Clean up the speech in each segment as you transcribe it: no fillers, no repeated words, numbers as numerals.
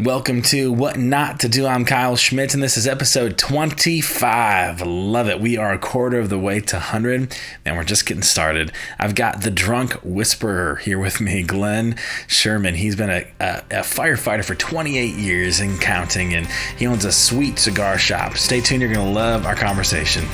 Welcome to What Not to Do. I'm Kyle Schmidt, and this is episode 25. Love it. We are a quarter of the way to 100, and we're just getting started. I've got the drunk whisperer here with me, Glen Sherman. He's been a firefighter for 28 years and counting, and he owns a sweet cigar shop. Stay tuned. You're going to love our conversation.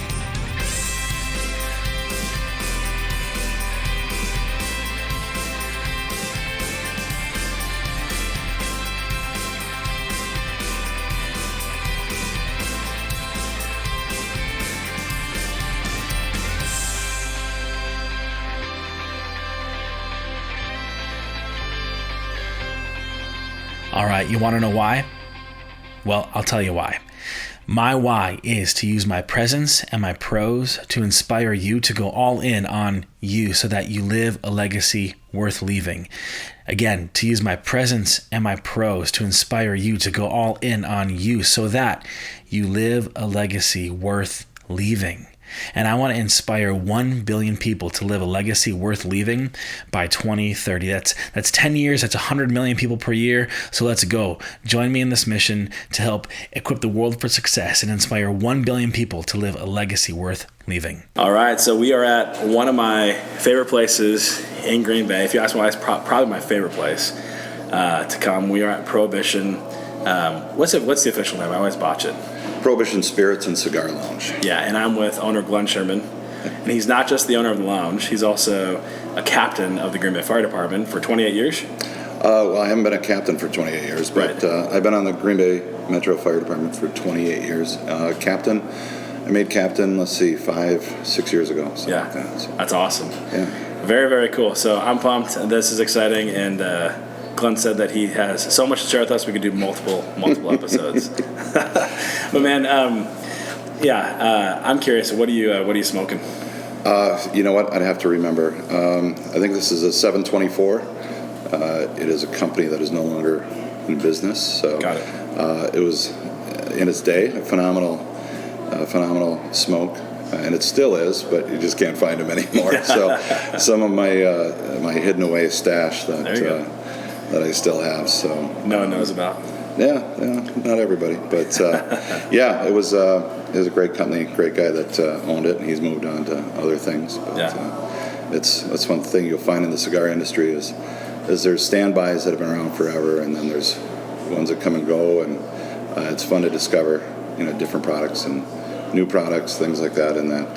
All right, you want to know why? Well, I'll tell you why. My why is to use my presence and my prose to inspire you to go all in on you so that you live a legacy worth leaving. Again, to use my presence and my prose to inspire you to go all in on you so that you live a legacy worth leaving. And I want to inspire 1 billion people to live a legacy worth leaving by 2030. That's 10 years. That's 100 million people per year. So let's go. Join me in this mission to help equip the world for success and inspire 1 billion people to live a legacy worth leaving. All right. So we are at one of my favorite places in Green Bay. If you ask me why, it's probably my favorite place to come. We are at Prohibition. What's the official name? I always botch it. Prohibition Spirits and Cigar Lounge. Yeah, and I'm with owner Glen Sherman. And he's not just the owner of the lounge, he's also a captain of the Green Bay Fire Department for 28 years. Well, I haven't been a captain for 28 years, but right. I've been on the Green Bay Metro Fire Department for 28 years. Captain, I made captain, 5-6 years ago. Yeah, like that, so. That's awesome. Yeah. Very, very cool. So I'm pumped. This is exciting, and Glen said that he has so much to share with us. We could do multiple episodes. But man, I'm curious. What are you smoking? You know what? I'd have to remember. I think this is a 724. It is a company that is no longer in business. So got it. It was in its day a phenomenal smoke. And it still is, but you just can't find them anymore. So some of my hidden away stash that I still have. So no one knows about. Yeah, not everybody, but it was a great company, great guy that owned it, and he's moved on to other things. But that's one thing you'll find in the cigar industry is there's standbys that have been around forever, and then there's ones that come and go, and it's fun to discover different products and new products, things like that in that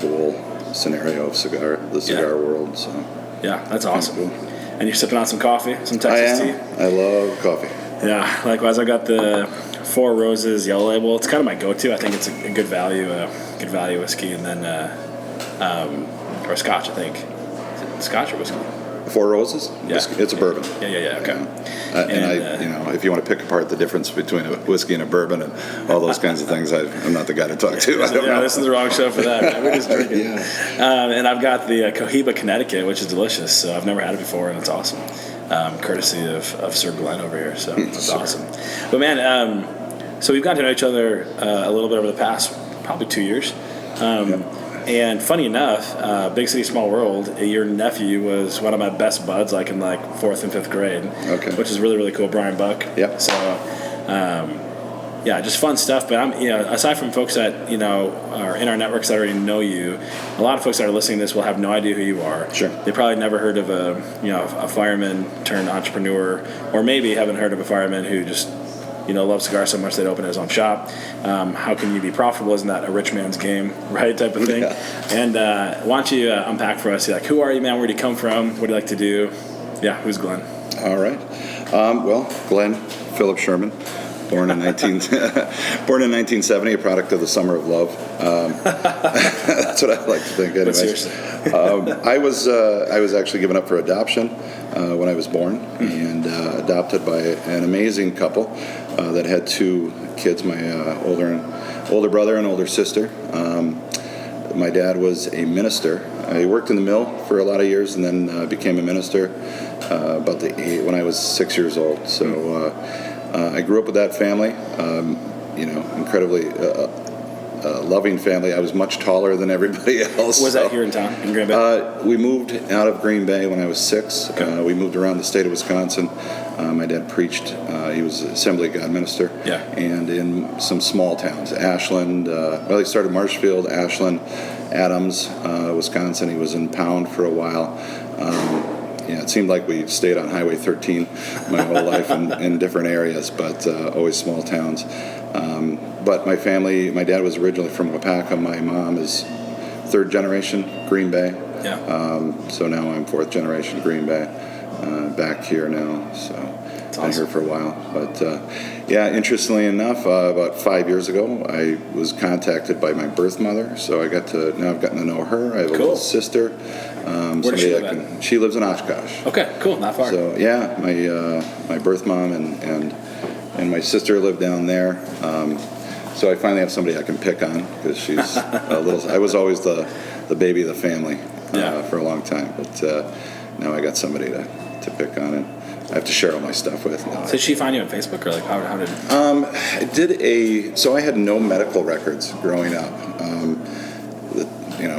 whole scenario of the cigar world. So that's awesome. Cool. And you're sipping on some coffee, some Texas tea? I love coffee. Yeah, likewise. I got the Four Roses Yellow Label. It's kind of my go-to. I think it's a good value whiskey, and then or Scotch. I think is it Scotch or whiskey? Four Roses? Yeah, it's a bourbon. Yeah. Okay. And if you want to pick apart the difference between a whiskey and a bourbon and all those kinds of things, I'm not the guy to talk to. I don't know. This is the wrong show for that. We're just drinking. And I've got the Cohiba Connecticut, which is delicious. So I've never had it before, and it's awesome. Courtesy of Sir Glen over here. So it's awesome. But man, so we've gotten to know each other a little bit over the past probably 2 years. And funny enough, Big City Small World, your nephew was one of my best buds, like in 4th and 5th grade, which is really, really cool. Brian Buck. Yep. So, just fun stuff. But I'm, aside from folks that are in our networks that already know you, a lot of folks that are listening to this will have no idea who you are. Sure. They probably never heard of a fireman turned entrepreneur, or maybe haven't heard of a fireman who just love cigars so much they'd open his own shop. How can you be profitable? Isn't that a rich man's game, right? Type of thing. Yeah. And why don't you unpack for us? Who are you, man? Where do you come from? What do you like to do? Yeah, who's Glen? All right. Glen Philip Sherman, born in 1970, a product of the Summer of Love. That's what I like to think. Anyways, seriously. I was actually given up for adoption when I was born, and adopted by an amazing couple that had 2 kids, my older brother and older sister. My dad was a minister. He worked in the mill for a lot of years, and then became a minister when I was 6 years old. So I grew up with that family. Incredibly loving family. I was much taller than everybody else. Was that here in town, in Green Bay? We moved out of Green Bay when I was 6. Okay. We moved around the state of Wisconsin. My dad preached. He was an Assembly of God minister. Yeah. And in some small towns, Ashland. He started Marshfield, Ashland, Adams, Wisconsin. He was in Pound for a while. It seemed like we stayed on Highway 13 my whole life in different areas, but always small towns. But my family, my dad was originally from Wapaka. My mom is 3rd generation Green Bay. Yeah. So now I'm 4th generation Green Bay. Back here now, so That's been awesome. here for a while. But interestingly enough, about 5 years ago, I was contacted by my birth mother. So I've gotten to know her. I have a Cool. little sister. Where does she live She lives in Oshkosh. Okay, cool, not far. So my birth mom and my sister live down there. So I finally have somebody I can pick on because she's a little. I was always the baby of the family for a long time, but now I got somebody to pick on, and I have to share all my stuff with. Did she find you on Facebook, or like how did? So I had no medical records growing up.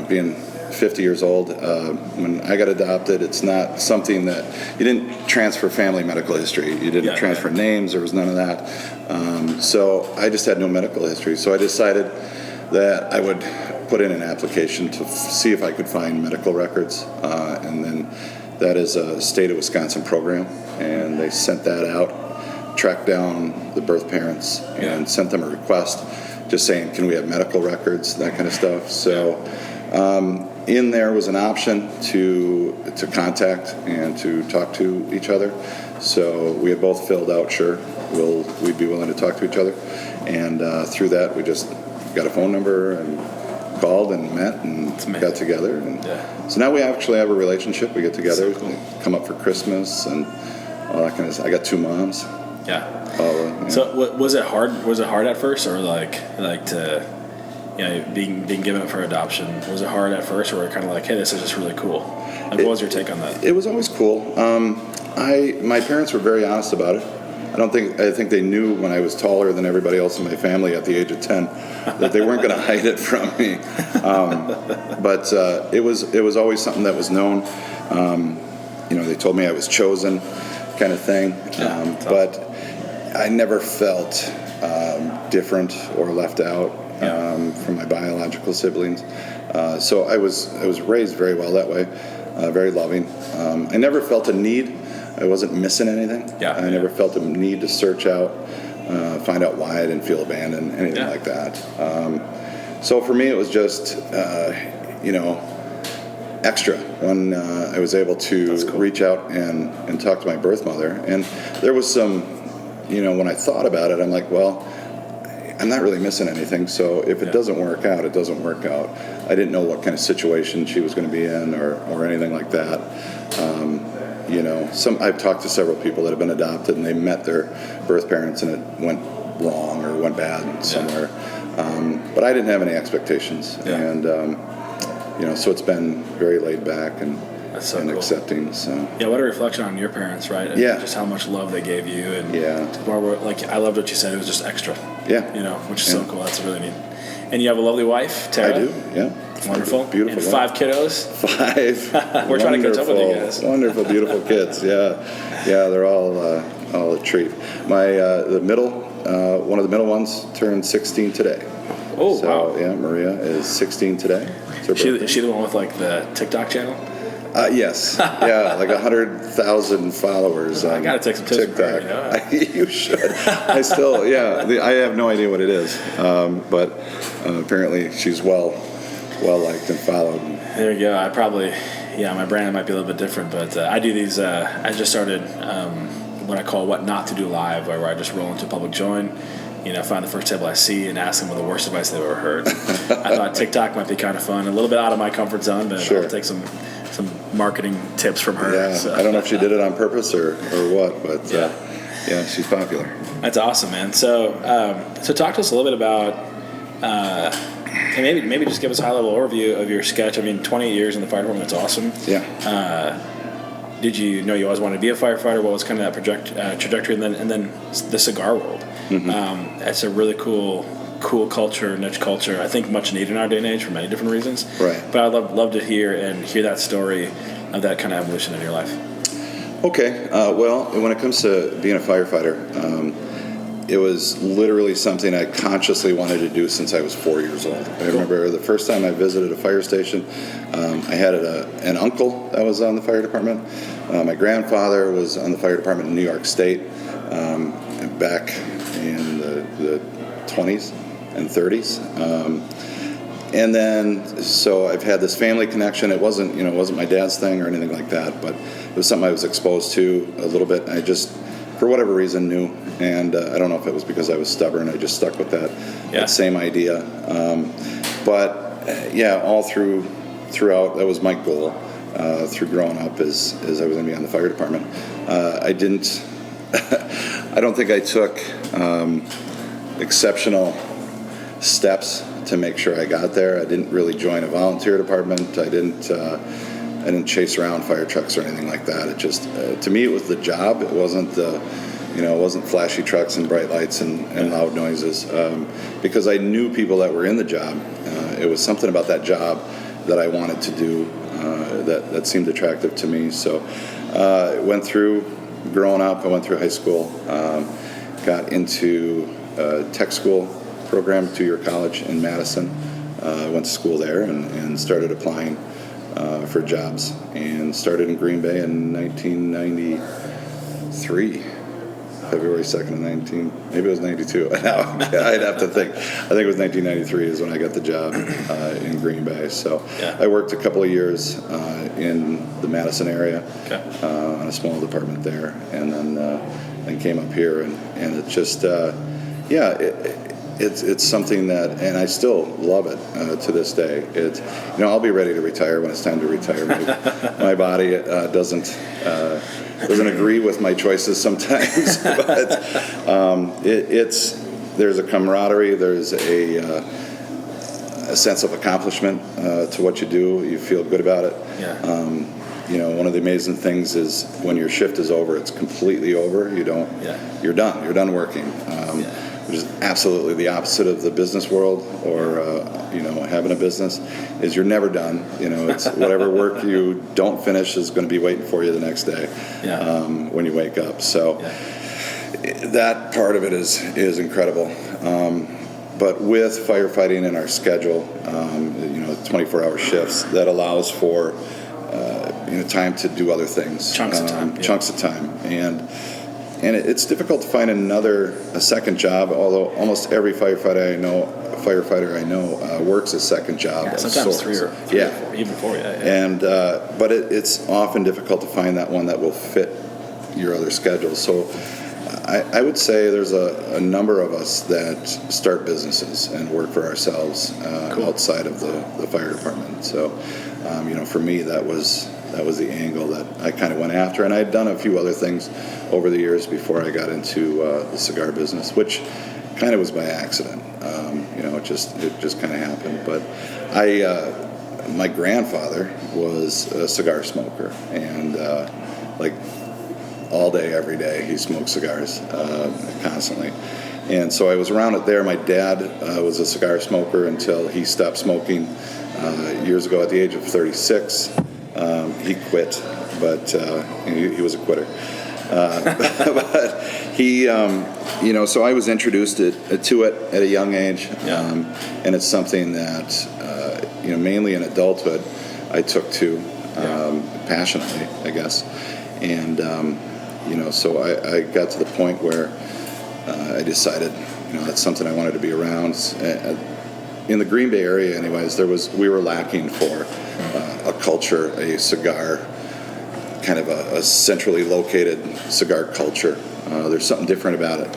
Being 50 years old, when I got adopted, it's not something that you didn't transfer family medical history. You didn't transfer names. There was none of that. So I just had no medical history. So I decided that I would put in an application to see if I could find medical records, and then that is a state of Wisconsin program, and they sent that out, tracked down the birth parents, and sent them a request just saying, can we have medical records, that kind of stuff. So in there was an option to contact and to talk to each other. So we had both filled out, sure, we'd be willing to talk to each other. And through that, we just got a phone number and called and met and got together. And so now we actually have a relationship. We get together, So cool. come up for Christmas and all that kind of stuff. I got 2 moms. Yeah. Yeah. So was it hard? Was it hard at first, or like to, being given up for adoption? Was it hard at first, or were you kind of like, hey, this is just really cool? Like, what was your take on that? It was always cool. My parents were very honest about it. I think they knew when I was taller than everybody else in my family at the age of 10 that they weren't going to hide it from me. But it was always something that was known. They told me I was chosen, kind of thing. But I never felt different or left out from my biological siblings. So I was raised very well that way, very loving. I never felt a need. I wasn't missing anything. I never felt a need to search out, find out why I didn't feel abandoned, anything like that. So for me, it was just, extra when I was able to reach out and talk to my birth mother. And there was some, when I thought about it, I'm like, well, I'm not really missing anything. So if it doesn't work out, it doesn't work out. I didn't know what kind of situation she was going to be in or anything like that. I've talked to several people that have been adopted and they met their birth parents and it went wrong or went bad somewhere. But I didn't have any expectations. And, so it's been very laid back and cool. Accepting. So what a reflection on your parents, right? And just how much love they gave you. And I loved what you said. It was just extra. Which is so cool. That's really neat. And you have a lovely wife, Tara. I do. Yeah. Wonderful. Beautiful. And 5 kiddos. 5. We're trying to catch up with you guys. Wonderful, beautiful kids. They're all a treat. The middle, one of the middle ones turned 16 today. Oh, so, wow. Yeah, Maria is 16 today. Is she the one with like the TikTok channel? Yes. Like 100,000 followers on I gotta take some tips TikTok. from her, You should. I still, I have no idea what it is, but apparently she's well liked and followed. There you go. I probably, my brand might be a little bit different, but I do these. I just started what I call "What Not to Do Live," where I just roll into a public joint. Find the first table I see and ask them what the worst advice they've ever heard. I thought TikTok might be kind of fun, a little bit out of my comfort zone, but I'll take some marketing tips from her. Yeah, so. I don't know if she did it on purpose or what, but she's popular. That's awesome, man. So talk to us a little bit about, and maybe just give us a high-level overview of your sketch. I mean, 28 years in the fire department, that's awesome. Yeah. Did you know you always wanted to be a firefighter? What was kind of that trajectory? And then the cigar world. Mm-hmm. That's a really cool cool culture, niche culture. I think much needed in our day and age for many different reasons. Right. But I'd love to hear that story of that kind of evolution in your life. Okay. Well, when it comes to being a firefighter, it was literally something I consciously wanted to do since I was 4 years old. I remember the first time I visited a fire station, I had an uncle that was on the fire department. My grandfather was on the fire department in New York State back in the 20s and 30s. And then, so I've had this family connection. It wasn't my dad's thing or anything like that, but it was something I was exposed to a little bit. I just, for whatever reason, knew. And I don't know if it was because I was stubborn. I just stuck with that same idea. All throughout, that was my goal through growing up is I was going to be on the fire department. I don't think I took exceptional steps to make sure I got there. I didn't really join a volunteer department. I didn't chase around fire trucks or anything like that. It just, to me, it was the job. It wasn't it wasn't flashy trucks and bright lights and loud noises. Because I knew people that were in the job. It was something about that job that I wanted to do that seemed attractive to me. So went through growing up. I went through high school, got into tech school program, 2-year college in Madison. Went to school there and started applying for jobs, and started in Green Bay in 1993, February 2nd of 19, maybe it was 92. I'd have to think. I think it was 1993 is when I got the job in Green Bay. So I worked a couple of years in the Madison area on a small department there, and then came up here, and it just It's something that, and I still love it to this day. I'll be ready to retire when it's time to retire. My body doesn't agree with my choices sometimes, but there's a camaraderie, there's a sense of accomplishment to what you do. You feel good about it. One of the amazing things is when your shift is over, it's completely over. You're done. You're done working. Which is absolutely the opposite of the business world, or having a business, is you're never done. It's whatever work you don't finish is going to be waiting for you the next day when you wake up. So that part of it is incredible. But with firefighting in our schedule, 24-hour shifts, that allows for time to do other things, chunks of time, and it's difficult to find a second job, although almost every firefighter I know works a second job. Sometimes three or four, even four. And but it's often difficult to find that one that will fit your other schedule. So I would say there's a number of us that start businesses and work for ourselves outside of the fire department. So for me, that was the angle that I kind of went after, and I'd done a few other things over the years before I got into the cigar business, which kind of was by accident. It just kind of happened. But my grandfather was a cigar smoker, and all day, every day, he smoked cigars constantly. And so I was around it there. My dad was a cigar smoker until he stopped smoking years ago at the age of 36. He quit, but he was a quitter. But he, so I was introduced to it at a young age, and it's something that, mainly in adulthood, I took to passionately, I guess. And, so I got to the point where I decided, that's something I wanted to be around. In the Green Bay area, anyways, we were lacking for a culture, a cigar, kind of a centrally located cigar culture. There's something different about it,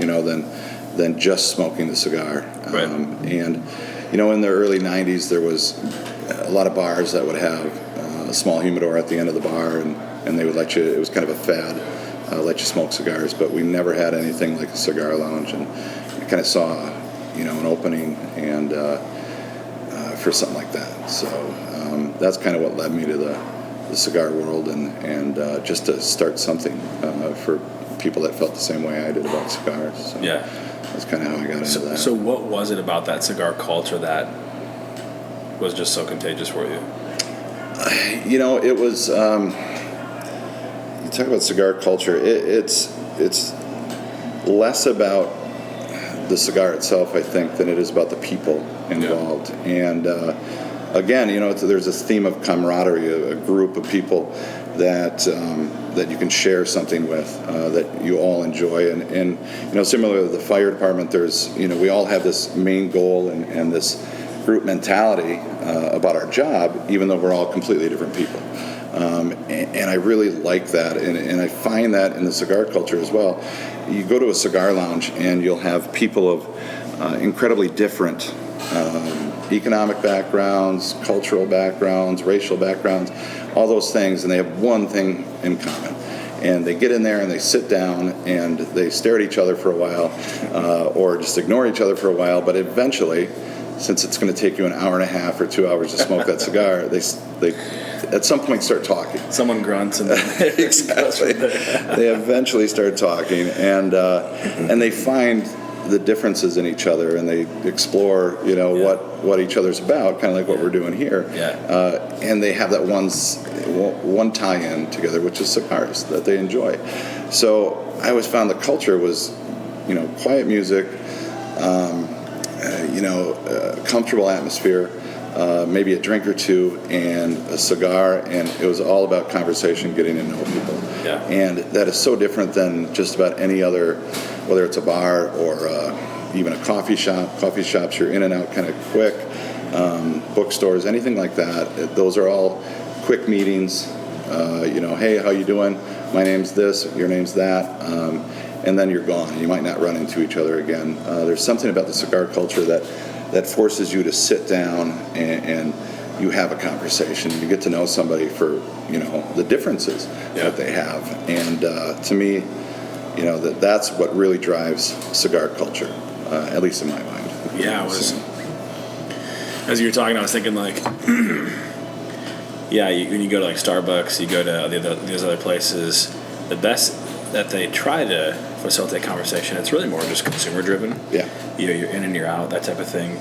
than just smoking the cigar. Right. And in the early '90s, there was a lot of bars that would have a small humidor at the end of the bar, and they would let you. It was kind of a fad, let you smoke cigars. But we never had anything like a cigar lounge, and I kind of saw, an opening and. For something like that. So that's kind of what led me to the cigar world, and just to start something for people that felt the same way I did about cigars. So, That's kind of how I got into that. So what was it about that cigar culture that was just so contagious for you? It was. You talk about cigar culture. It's less about the cigar itself, I think, than it is about the people involved. Yeah. And again, there's this theme of camaraderie, a group of people that you can share something with, that you all enjoy. And similar to the fire department, there's we all have this main goal and this group mentality about our job, even though we're all completely different people. And I really like that, and I find that in the cigar culture as well. You go to a cigar lounge and you'll have people of incredibly different economic backgrounds, cultural backgrounds, racial backgrounds, all those things, and they have one thing in common. And they get in there and they sit down and they stare at each other for a while, or just ignore each other for a while, but eventually, since it's going to take you an hour and a half or 2 hours to smoke that cigar, they at some point start talking. Someone grunts and exactly. They eventually start talking, and they find the differences in each other, and they explore what each other's about, kind of like what we're doing here. And they have that one tie-in together, which is cigars that they enjoy. So I always found the culture was quiet music, comfortable atmosphere, maybe a drink or two, and a cigar, and it was all about conversation, getting to know people. Yeah. And that is so different than just about any other, whether it's a bar or even a coffee shop. Coffee shops, you're in and out kind of quick. Bookstores, anything like that. Those are all quick meetings. Hey, how you doing? My name's this, your name's that. And then you're gone. You might not run into each other again. There's something about the cigar culture that forces you to sit down and you have a conversation. You get to know somebody for the differences that they have. And to me, that's what really drives cigar culture, at least in my mind. Yeah, as you were talking, I was thinking when you go to like Starbucks, you go to these other places, the best that they try to facilitate conversation, it's really more just consumer driven. Yeah. You're in and you're out, that type of thing.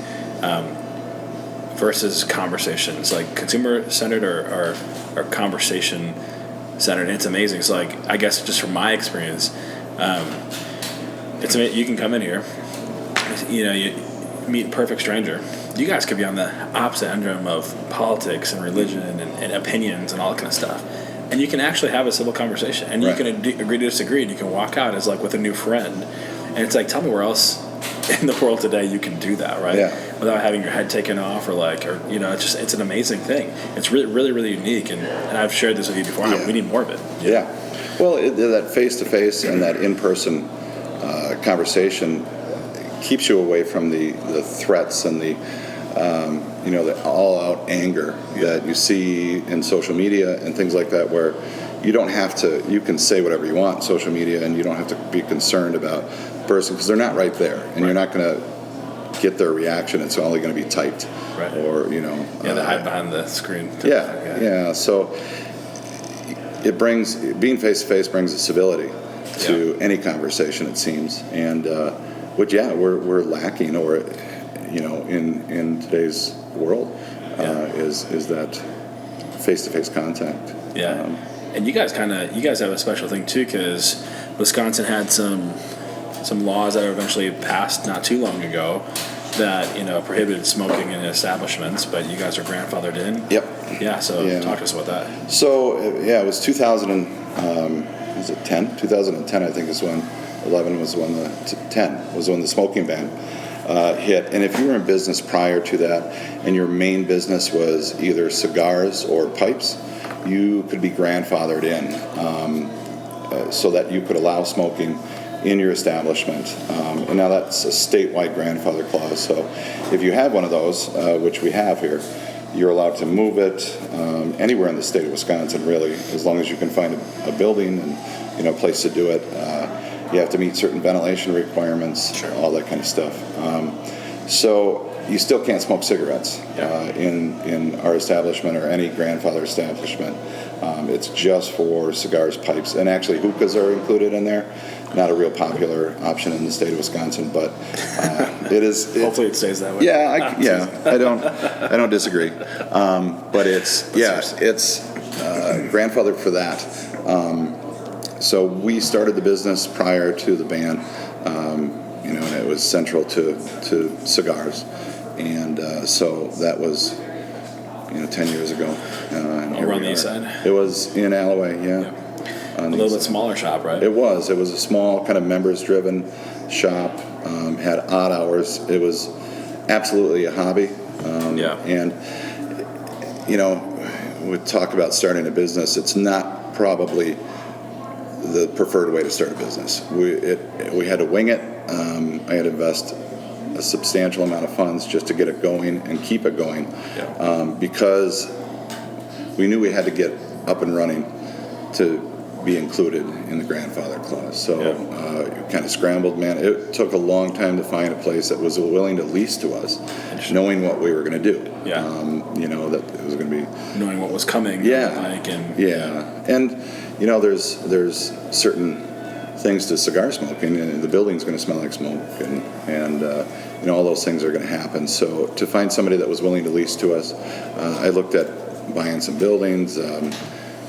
Versus conversations, like consumer centered or conversation centered. And it's amazing. So I guess just from my experience, you can come in here, you meet a perfect stranger. You guys could be on the opposite end of politics and religion and opinions and all that kind of stuff. And you can actually have a civil conversation, and you can agree to disagree, and you can walk out as with a new friend. And it's tell me where else in the world today you can do that, right? Yeah. Without having your head taken off, it's an amazing thing. It's really, really, really unique, and I've shared this with you before. Yeah. We need more of it. Yeah. Well, that face-to-face and that in-person conversation keeps you away from the threats and the all-out anger that you see in social media and things like that, where you can say whatever you want on social media, and you don't have to be concerned about the person because they're not right there, and you're not going to get their reaction. It's only going to be typed, or they hide behind the screen. So being face-to-face brings a civility to any conversation, it seems, and which we're lacking, or in today's world, is that face-to-face contact. And you guys have a special thing too, because Wisconsin had some laws that were eventually passed not too long ago that prohibited smoking in establishments, but you guys are grandfathered in. Yep. Talk to us about that. So it was 2010. 2010, I think, is when 11 was when 10 was when the smoking ban hit. And if you were in business prior to that, and your main business was either cigars or pipes, you could be grandfathered in, so that you could allow smoking in your establishment. And now that's a statewide grandfather clause. So if you have one of those, which we have here, you're allowed to move it anywhere in the state of Wisconsin, really, as long as you can find a building and a place to do it. You have to meet certain ventilation requirements, all that kind of stuff. So you still can't smoke cigarettes in our establishment or any grandfather establishment. It's just for cigars, pipes, and actually hookahs are included in there. not a real popular option in the state of Wisconsin, but it is. Hopefully, it stays that way. Yeah, I don't disagree. But it's grandfathered for that. So we started the business prior to the ban, and it was central to cigars, and so that was 10 years ago. You were on the east side? It was in Alloway, yeah. A little bit smaller shop, right? It was a small kind of members-driven shop. Had odd hours. It was absolutely a hobby. And we talk about starting a business. It's not probably the preferred way to start a business. We had to wing it. I had to invest a substantial amount of funds just to get it going and keep it going, because we knew we had to get up and running to be included in the grandfather clause. So kind of scrambled, man. It took a long time to find a place that was willing to lease to us, knowing what we were going to do. That it was going to be knowing what was coming. And there's certain things to cigar smoking, and the building's going to smell like smoke, and all those things are going to happen. So to find somebody that was willing to lease to us, I looked at buying some buildings.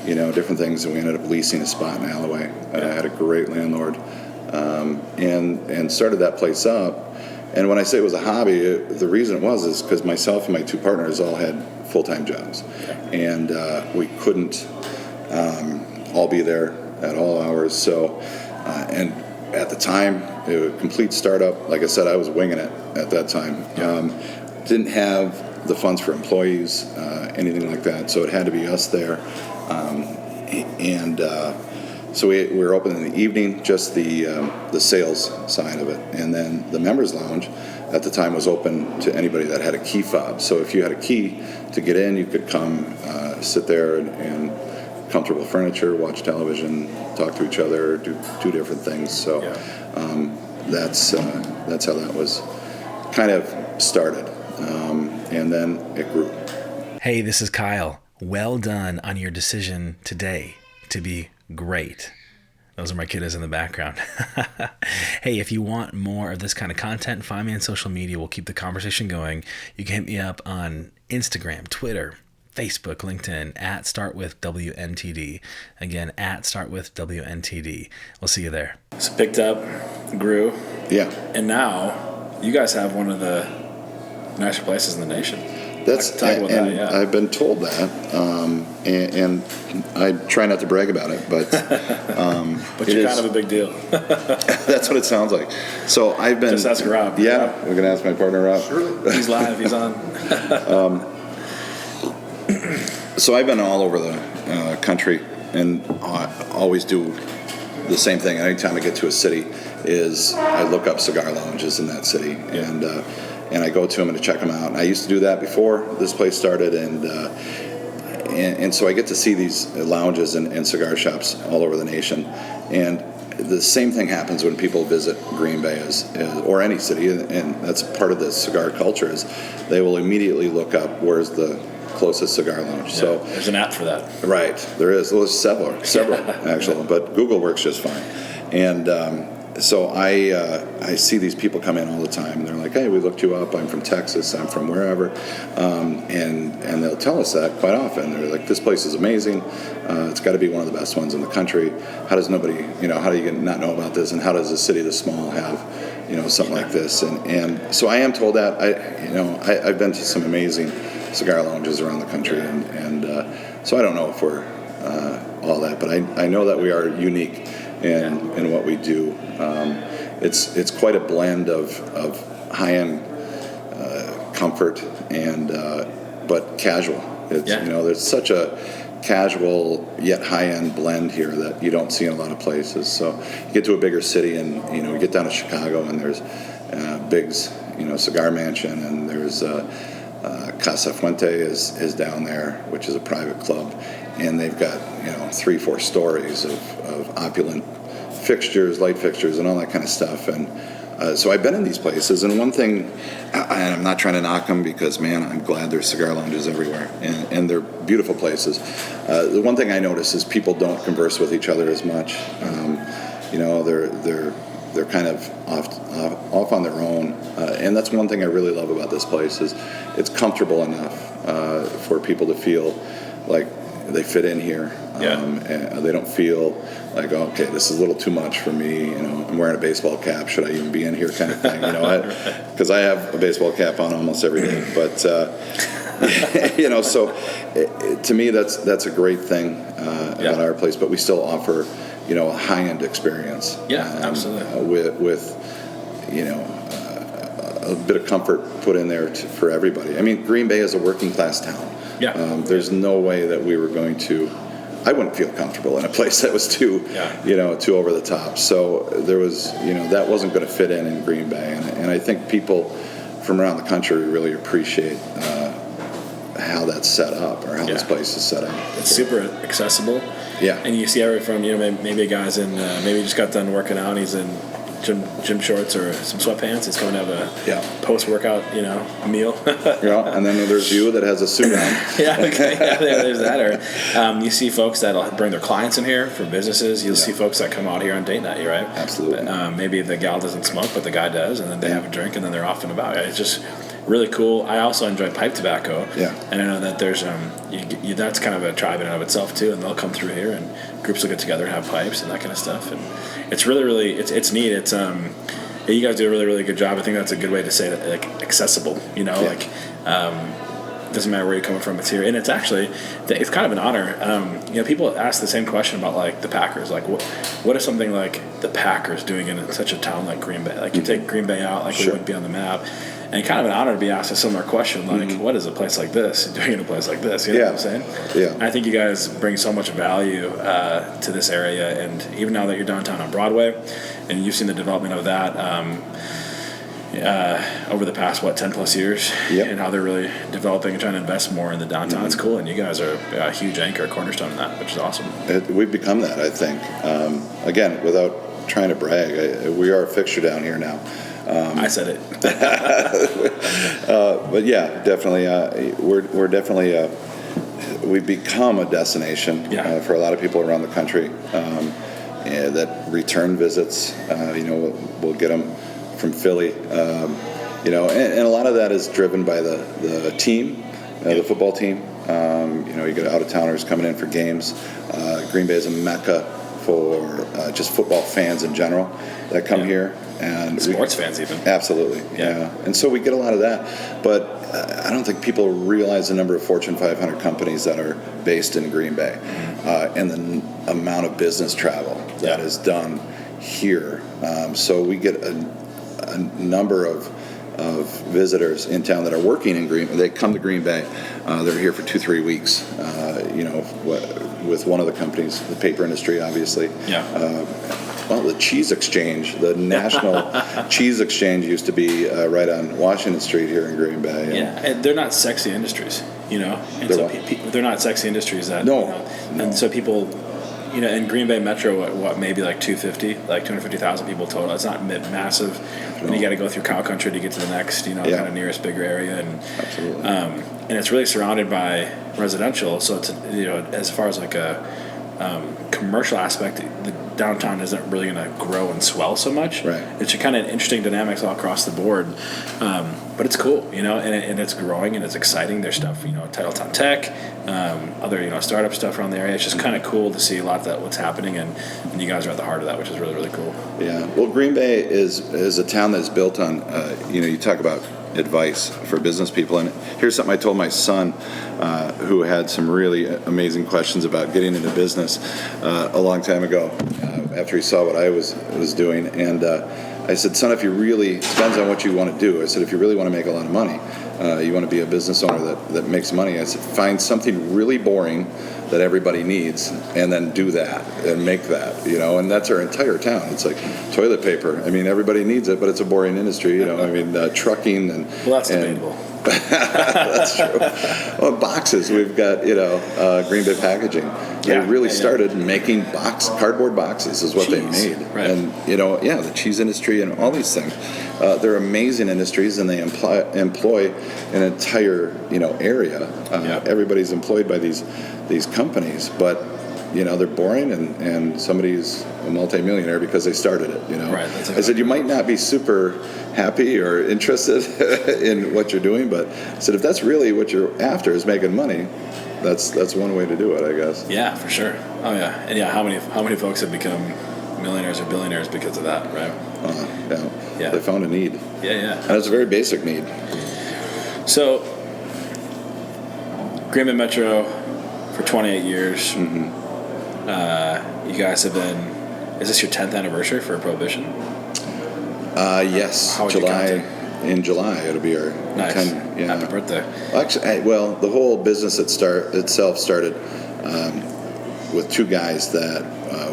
Different things, and we ended up leasing a spot in Alloway. I had a great landlord, and started that place up. And when I say it was a hobby, the reason it was is because myself and my two partners all had full-time jobs, and we couldn't all be there at all hours. So, and at the time, it was a complete startup. Like I said, I was winging it at that time. Didn't have the funds for employees, anything like that, so it had to be us there. So we were open in the evening, just the sales side of it, and then the members lounge at the time was open to anybody that had a key fob. So if you had a key to get in, you could come sit there and comfortable furniture, watch television, talk to each other, do different things. So that's how that was kind of started, and then it grew. Hey, this is Kyle. Well done on your decision today to be great. Those are my kiddos in the background. Hey, if you want more of this kind of content, find me on social media. We'll keep the conversation going. You can hit me up on Instagram, Twitter, Facebook, LinkedIn, at StartWithWNTD. Again, at StartWithWNTD. We'll see you there. So picked up, grew. Yeah. And now you guys have one of the nicer places in the nation. I've been told that, and I try not to brag about it, but but you're kind of a big deal. That's what it sounds like. So I've been just ask Rob. Yeah, we're gonna ask my partner Rob. Sure. He's live. He's on. So I've been all over the country, and I always do the same thing. Anytime I get to a city, is I look up cigar lounges in that city, and I go to them and to check them out. And I used to do that before this place started, and so I get to see these lounges and cigar shops all over the nation. And the same thing happens when people visit Green Bay or any city, and that's part of the cigar culture, is they will immediately look up where's the closest cigar lounge. Yeah, so there's an app for that. Right, there is. Well, there's several actually, but Google works just fine. And so I see these people come in all the time, and they're like, "Hey, we looked you up. I'm from Texas. I'm from wherever," and they'll tell us that quite often. They're like, "This place is amazing. It's got to be one of the best ones in the country. How does nobody, how do you not know about this? And how does a city this small have, something like this?" And so I am told that. I've been to some amazing cigar lounges around the country, and so I don't know if we're all that, but I know that we are unique in what we do. It's quite a blend of high-end comfort and but casual. There's such a casual yet high-end blend here that you don't see in a lot of places. So you get to a bigger city, and you get down to Chicago, and there's Big's Cigar Mansion, and there's Casa Fuente is down there, which is a private club, and they've got 3-4 stories of opulent fixtures, light fixtures, and all that kind of stuff. And so I've been in these places, and one thing, and I'm not trying to knock them because, man, I'm glad there's cigar lounges everywhere, and they're beautiful places. The one thing I notice is people don't converse with each other as much. they're kind of off on their own, and that's one thing I really love about this place is it's comfortable enough for people to feel like they fit in here. And they don't feel like, oh, okay, this is a little too much for me. I'm wearing a baseball cap. Should I even be in here? Kind of thing. Because I have a baseball cap on almost every day. But so to me, that's a great thing about our place. But we still offer, a high-end experience. Yeah, absolutely. With a bit of comfort put in there for everybody. I mean, Green Bay is a working-class town. Yeah. There's no way that we were going to. I wouldn't feel comfortable in a place that was too over the top. So there was, that wasn't going to fit in Green Bay, and I think people from around the country really appreciate how that's set up, or how this place is set up. It's super accessible. Yeah. And you see everyone from maybe a guy's in maybe he just got done working out and he's in gym shorts or some sweatpants. He's going to have a post-workout, meal. And then there's you that has a suit on. There's that. Or you see folks that'll bring their clients in here for businesses. You'll see folks that come out here on date night, right? Absolutely. But, maybe the gal doesn't smoke, but the guy does, and then they have a drink, and then they're off and about. It's just really cool. I also enjoy pipe tobacco. Yeah. And I know that there's that's kind of a tribe in and of itself too, and they'll come through here and groups will get together and have pipes and that kind of stuff, and it's really it's neat. It's you guys do a really, really good job. I think that's a good way to say that, like, accessible, doesn't matter where you're coming from, it's here. And it's actually, it's kind of an honor. People ask the same question about, like, the Packers. Like, what is something like the Packers doing in such a town like Green Bay? Like, you take Green Bay out, like, we wouldn't be on the map. And kind of an honor to be asked a similar question, like, what is a place like this doing in a place like this? You know what I'm saying? Yeah. And I think you guys bring so much value to this area. And even now that you're downtown on Broadway, and you've seen the development of that over the past, 10 plus years, and how they're really developing and trying to invest more in the downtown. It's cool. And you guys are a huge anchor, cornerstone in that, which is awesome. We've become that, I think. Again, without trying to brag, we are a fixture down here now. I said it. But yeah, definitely, we're definitely we've become a destination for a lot of people around the country that return visits. We'll get them from Philly, and a lot of that is driven by the team, the football team. You get out-of-towners coming in for games. Green Bay is a mecca for just football fans in general that come here. And sports fans even. Absolutely, yeah. And so we get a lot of that. But I don't think people realize the number of Fortune 500 companies that are based in Green Bay, and the amount of business travel that is done here. So we get a number of visitors in town that are working in Green Bay. They come to Green Bay. They're here for 2-3 weeks, with one of the companies, the paper industry, obviously. The Cheese Exchange, the National Cheese Exchange, used to be right on Washington Street here in Green Bay. And they're not sexy industries, And so they're not sexy industries that, And so people, in Green Bay Metro, maybe like 250,000 people total. It's not massive. And you got to go through cow country to get to the next, kind of nearest bigger area. And absolutely. And it's really surrounded by residential. So it's, as far as like a commercial aspect, the downtown isn't really going to grow and swell so much. Right. It's kind of interesting dynamics all across the board, but it's cool, and it's growing and it's exciting. There's stuff, Titletown Tech, other startup stuff around the area. It's just kind of cool to see a lot of that what's happening, and you guys are at the heart of that, which is really, really cool. Yeah. Well, Green Bay is a town that's built on you talk about advice for business people, and here's something I told my son, who had some really amazing questions about getting into business a long time ago, after he saw what I was doing. And I said, son, it depends on what you want to do. I said, if you really want to make a lot of money, you want to be a business owner that makes money, I said, find something really boring that everybody needs, and then do that and make that, and that's our entire town. It's like toilet paper. I mean, everybody needs it, but it's a boring industry, trucking and... Well, that's debatable. That's true. Well, boxes, we've got, Green Bay Packaging. They really started making cardboard boxes is what they made. Right. And, the cheese industry and all these things. They're amazing industries, and they employ an entire, area. Everybody's employed by these companies, but they're boring, and somebody's a multimillionaire because they started it. Right. I said you might not be super happy or interested in what you're doing, but I said if that's really what you're after is making money, that's one way to do it, I guess. Yeah, for sure. Oh yeah, and yeah, how many folks have become millionaires or billionaires because of that, right? Yeah. They found a need. Yeah. And it's a very basic need. So, Green Bay Metro for 28 years. Mm-hmm. You guys have been. Is this your 10th anniversary for Prohibition? Yes. How would you count it? In July, it'll be our Nice. 10. Yeah. Happy birthday. Actually, the whole business itself started with two guys that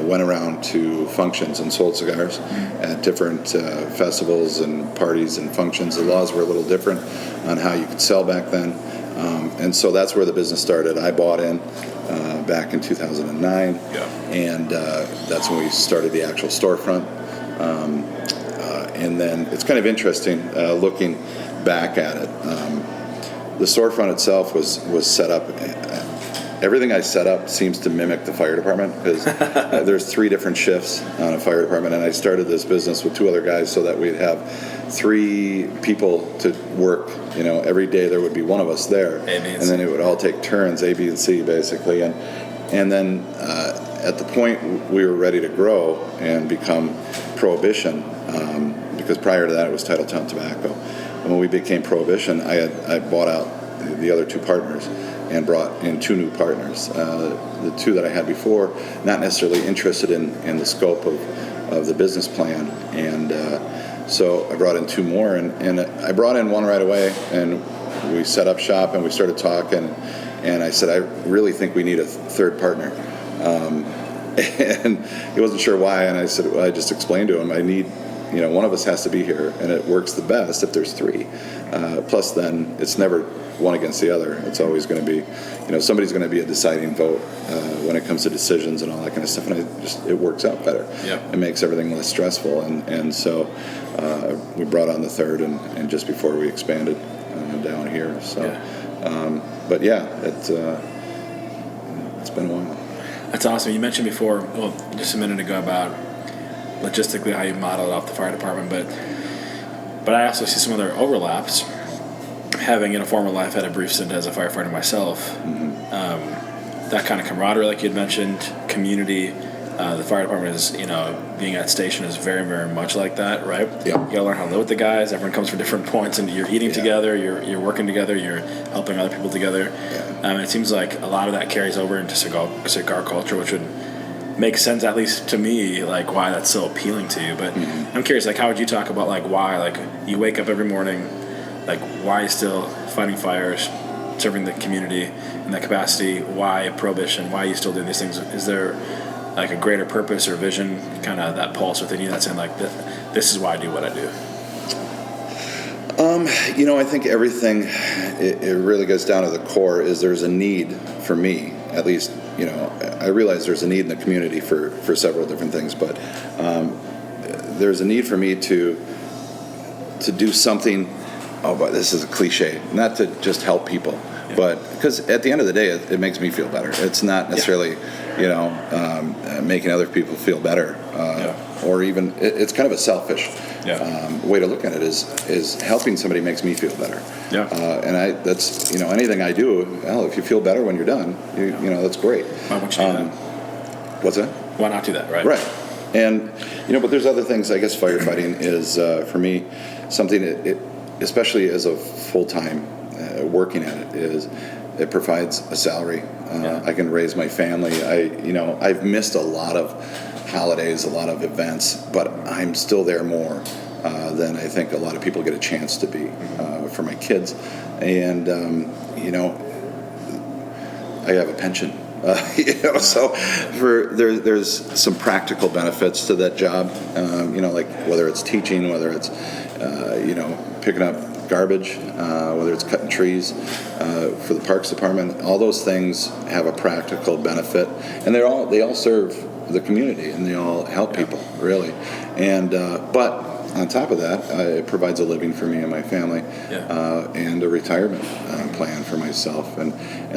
went around to functions and sold cigars at different festivals and parties and functions. The laws were a little different on how you could sell back then. And so that's where the business started. I bought in back in 2009, and that's when we started the actual storefront. And then it's kind of interesting looking back at it. The storefront itself was set up. Everything I set up seems to mimic the fire department because there's 3 different shifts on a fire department, and I started this business with 2 other guys so that we'd have 3 people to work. Every day there would be one of us there, and then it would all take turns, A, B, and C, basically. And then at the point we were ready to grow and become Prohibition, because prior to that it was Titletown Tobacco. And when we became Prohibition, I bought out the other 2 partners and brought in 2 new partners. The 2 that I had before, not necessarily interested in the scope of the business plan, and so I brought in 2 more, and I brought in one right away, and we set up shop and we started talking, and I said, I really think we need a 3rd partner. And he wasn't sure why, and I said, well, I just explained to him, I need, one of us has to be here, and it works the best if there's 3. Plus then it's never one against the other. It's always going to be, somebody's going to be a deciding vote when it comes to decisions and all that kind of stuff, and it works out better. It makes everything less stressful, and so we brought on the 3rd, and just before we expanded down here. So, but yeah, it's been a while. That's awesome. You mentioned before, just a minute ago, about logistically how you modeled off the fire department, but I also see some other overlaps. Having in a former life had a brief stint as a firefighter myself, that kind of camaraderie, like you'd mentioned, community. The fire department is, being at station is very, very much like that, right? You gotta learn how to live with the guys. Everyone comes from different points, and you're eating together, you're working together, you're helping other people together. And it seems like a lot of that carries over into cigar culture, which would make sense, at least to me, like why that's so appealing to you. But I'm curious, like, how would you talk about like why, like, you wake up every morning, like, why are you still fighting fires, serving the community in that capacity? Why Prohibition? Why are you still doing these things? Is there like a greater purpose or vision, kind of that pulse within you that's saying like, this is why I do what I do? I think everything, it really goes down to the core is there's a need for me, at least, I realize there's a need in the community for several different things, but there's a need for me to do something. Oh, but this is a cliche, not to just help people, but because at the end of the day, it makes me feel better. It's not necessarily, making other people feel better, or even it's kind of a selfish way to look at it. Is helping somebody makes me feel better. And that's anything I do. Well, if you feel better when you're done, that's great. Why won't you do that? What's that? Why not do that? Right. Right. And but there's other things. I guess firefighting is for me something especially as a full-time working at it, it provides a salary. I can raise my family. I've missed a lot of holidays, a lot of events, but I'm still there more than I think a lot of people get a chance to be for my kids. And I have a pension. So there's some practical benefits to that job. Like whether it's teaching, whether it's picking up garbage, whether it's cutting trees for the Parks Department. All those things have a practical benefit, and they all serve the community, and they all help people really. And but on top of that, it provides a living for me and my family, and a retirement plan for myself, and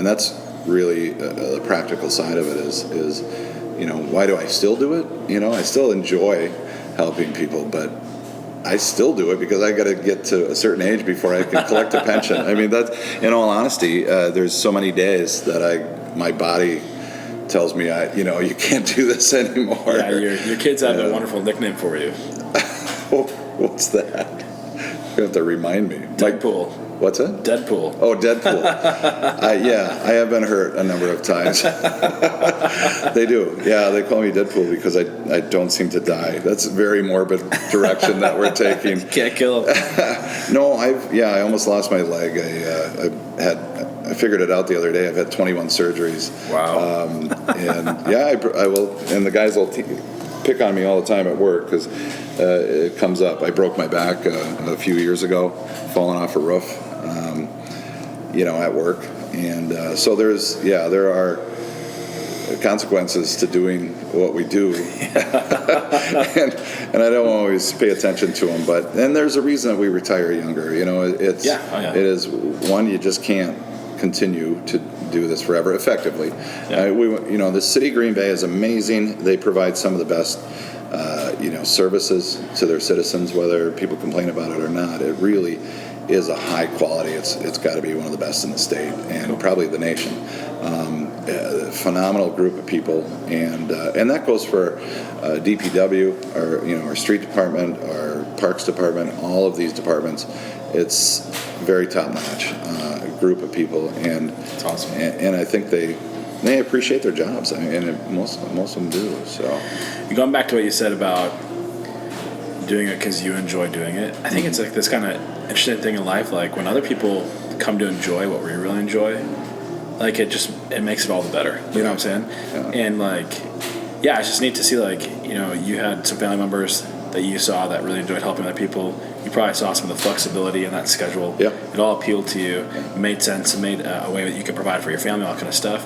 that's really the practical side of it is, you know, why do I still do it? You know, I still enjoy helping people, but I still do it because I got to get to a certain age before I can collect a pension. I mean, that's, in all honesty, there's so many days that my body tells me, you know, you can't do this anymore. Yeah, your kids have a wonderful nickname for you. What's that? You have to remind me. Deadpool. What's it? Deadpool. Oh, Deadpool. Yeah, I have been hurt a number of times. They do. Yeah, they call me Deadpool because I don't seem to die. That's a very morbid direction that we're taking. Can't kill him. No, I almost lost my leg. I figured it out the other day. I've had 21 surgeries. Wow. And yeah, I will. And the guys will pick on me all the time at work because it comes up. I broke my back a few years ago, falling off a roof. You know, at work, and so there are consequences to doing what we do, and I don't always pay attention to them. But then there's a reason that we retire younger. You know, it is one, you just can't continue to do this forever effectively. Yeah. The city of Green Bay is amazing. They provide some of the best services to their citizens, whether people complain about it or not. It really is a high quality. It's got to be one of the best in the state and probably the nation. Phenomenal group of people, and that goes for DPW, our street department, our parks department, all of these departments. It's very top notch group of people, and that's awesome. And I think they appreciate their jobs. I mean, and most of them do. So, going back to what you said about doing it because you enjoy doing it, I think it's like this kind of interesting thing in life. Like when other people come to enjoy what we really enjoy, like it makes it all the better. You know what I'm saying? Yeah. And like, yeah, it's just neat to see, like, you know, you had some family members that you saw that really enjoyed helping other people. You probably saw some of the flexibility in that schedule. Yeah. It all appealed to you. It made sense. It made a way that you could provide for your family, all kind of stuff.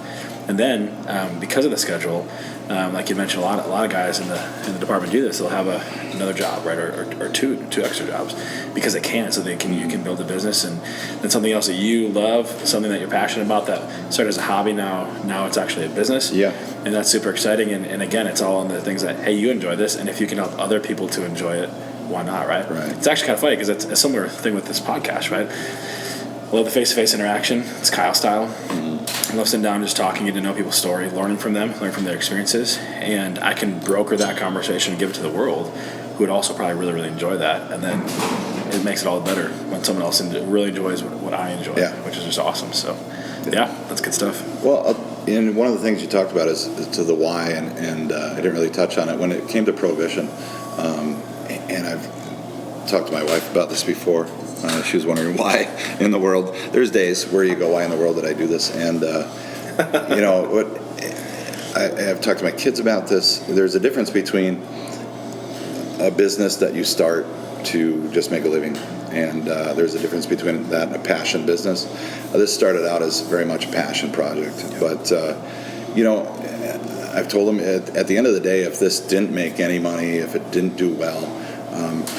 And then because of the schedule, like you mentioned, a lot of guys in the department do this. They'll have another job, right, or two extra jobs because they can, so you can build a business. And then something else that you love, something that you're passionate about, that started as a hobby, now it's actually a business. Yeah. And that's super exciting. And again, it's all in the things that, hey, you enjoy this, and if you can help other people to enjoy it, why not, right? Right. It's actually kind of funny because it's a similar thing with this podcast, right? I love the face-to-face interaction. It's Kyle style. I love sitting down, just talking, getting to know people's story, learning from them, learning from their experiences, and I can broker that conversation and give it to the world, who would also probably really, really enjoy that. And then it makes it all better when someone else really enjoys what I enjoy, which is just awesome. So, yeah, that's good stuff. Well, and one of the things you talked about is to the why, and I didn't really touch on it when it came to Prohibition. And I've talked to my wife about this before. She was wondering why in the world. There's days where you go, why in the world did I do this? And, I've talked to my kids about this. There's a difference between a business that you start to just make a living, and there's a difference between that and a passion business. This started out as very much a passion project, but, I've told them at the end of the day, if this didn't make any money, if it didn't do well,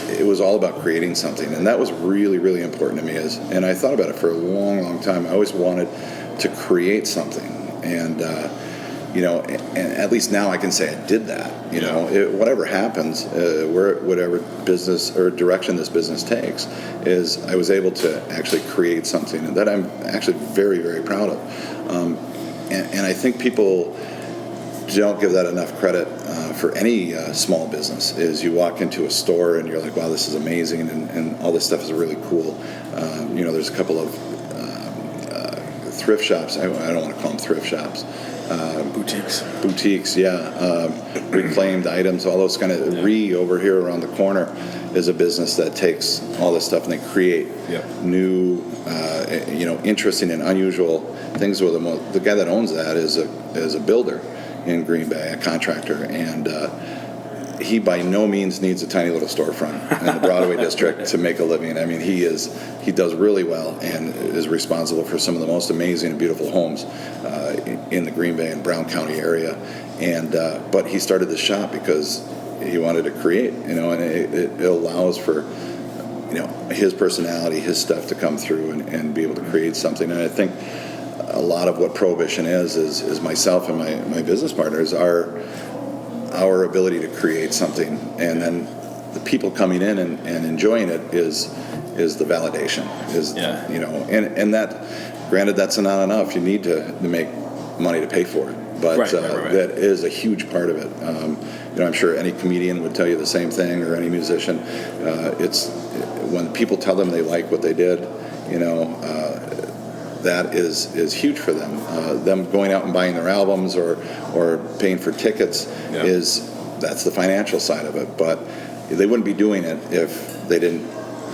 it was all about creating something, and that was really, really important to me. And I thought about it for a long, long time. I always wanted to create something, and and at least now I can say I did that. Whatever happens, whatever business or direction this business takes, is I was able to actually create something that I'm actually very, very proud of. And I think people don't give that enough credit for any small business. Is you walk into a store and you're like, wow, this is amazing, and all this stuff is really cool. There's a couple of thrift shops. I don't want to call them thrift shops. Boutiques, yeah. Reclaimed items, all those kind of over here around the corner is a business that takes all this stuff and they create new, interesting and unusual things with them. The guy that owns that is a builder in Green Bay, a contractor, and he by no means needs a tiny little storefront in the Broadway district to make a living. I mean, he does really well and is responsible for some of the most amazing and beautiful homes in the Green Bay and Brown County area. And but he started the shop because he wanted to create, and it allows for his personality, his stuff to come through and be able to create something. And I think a lot of what Prohibition is myself and my business partners, our ability to create something, and then the people coming in and enjoying it is the validation. And that, granted, that's not enough. You need to make money to pay for it, but right. that is a huge part of it. I'm sure any comedian would tell you the same thing, or any musician. It's when people tell them they like what they did, that is huge for them. Them going out and buying their albums or paying for tickets that's the financial side of it. But they wouldn't be doing it if they didn't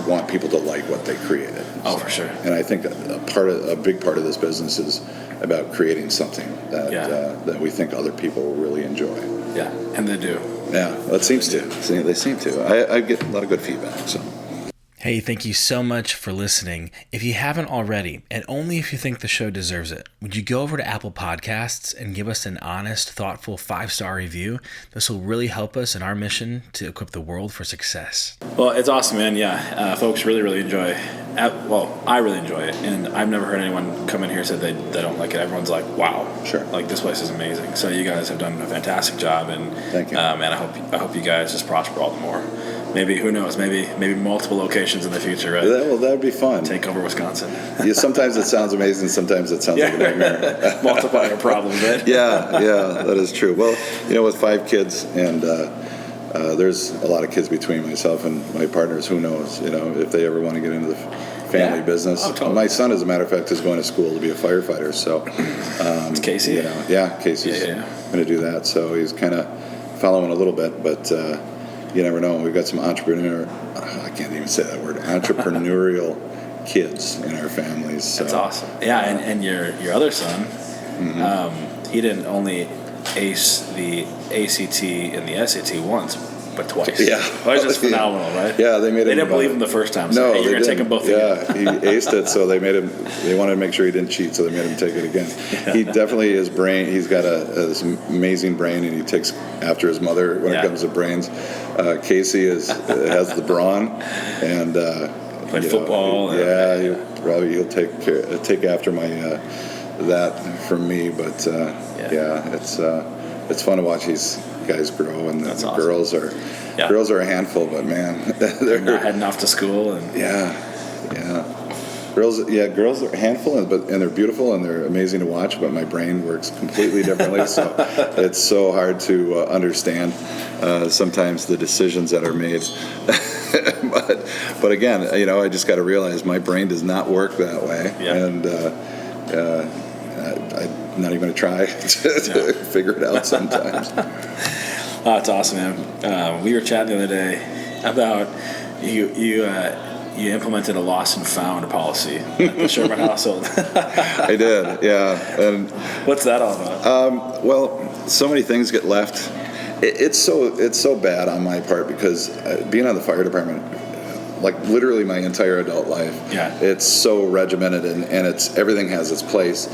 want people to like what they created. Oh, for sure. And I think a big part of this business is about creating something that we think other people will really enjoy. Yeah, and they do. Yeah, well, it seems to. They seem to. I get a lot of good feedback. So. Hey, thank you so much for listening. If you haven't already, and only if you think the show deserves it, would you go over to Apple Podcasts and give us an honest, thoughtful 5-star review? This will really help us in our mission to equip the world for success. Well, it's awesome, man. Yeah, folks really, really enjoy. I really enjoy it, and I've never heard anyone come in here and say they don't like it. Everyone's like, "Wow, sure, like this place is amazing." So you guys have done a fantastic job, and thank you, man. I hope you guys just prosper all the more. Maybe, who knows? Maybe multiple locations in the future, right? That would be fun. Take over Wisconsin. Sometimes it sounds amazing. Sometimes it sounds like a nightmare. Multiplying a problem, right? Yeah, that is true. Well, with 5 kids, and there's a lot of kids between myself and my partners. Who knows? If they ever want to get into the family business. Oh, totally. My son, as a matter of fact, is going to school to be a firefighter. So, it's Casey. Casey's going to do that. So he's kind of following a little bit, but. You never know. We've got some I can't even say that word, entrepreneurial kids in our families. So. That's awesome. Yeah, and your other son, he didn't only ace the ACT and the SAT once, but twice. Yeah. Well, it's just phenomenal, right? Yeah, they didn't believe him the first time. So no, you're going to take him both again. Yeah, he aced it, so they wanted to make sure he didn't cheat, so they made him take it again. He definitely, his brain, he's got this amazing brain, and he takes after his mother when it comes to brains. Casey has the brawn, and played football. He'll take after my that from me, but it's fun to watch these guys grow, and the awesome. girls are a handful, but man, they're not heading off to school, and girls are a handful, and they're beautiful and they're amazing to watch, but my brain works completely differently, so it's so hard to understand sometimes the decisions that are made. but again, I just got to realize my brain does not work that way, and I'm not even going to try to figure it out sometimes. Oh, that's awesome, man. We were chatting the other day about you implemented a lost and found policy at the Sherman household. I did, yeah. And what's that all about? Well, so many things get left. It's so bad on my part because being on the fire department, like literally my entire adult life, it's so regimented and everything has its place.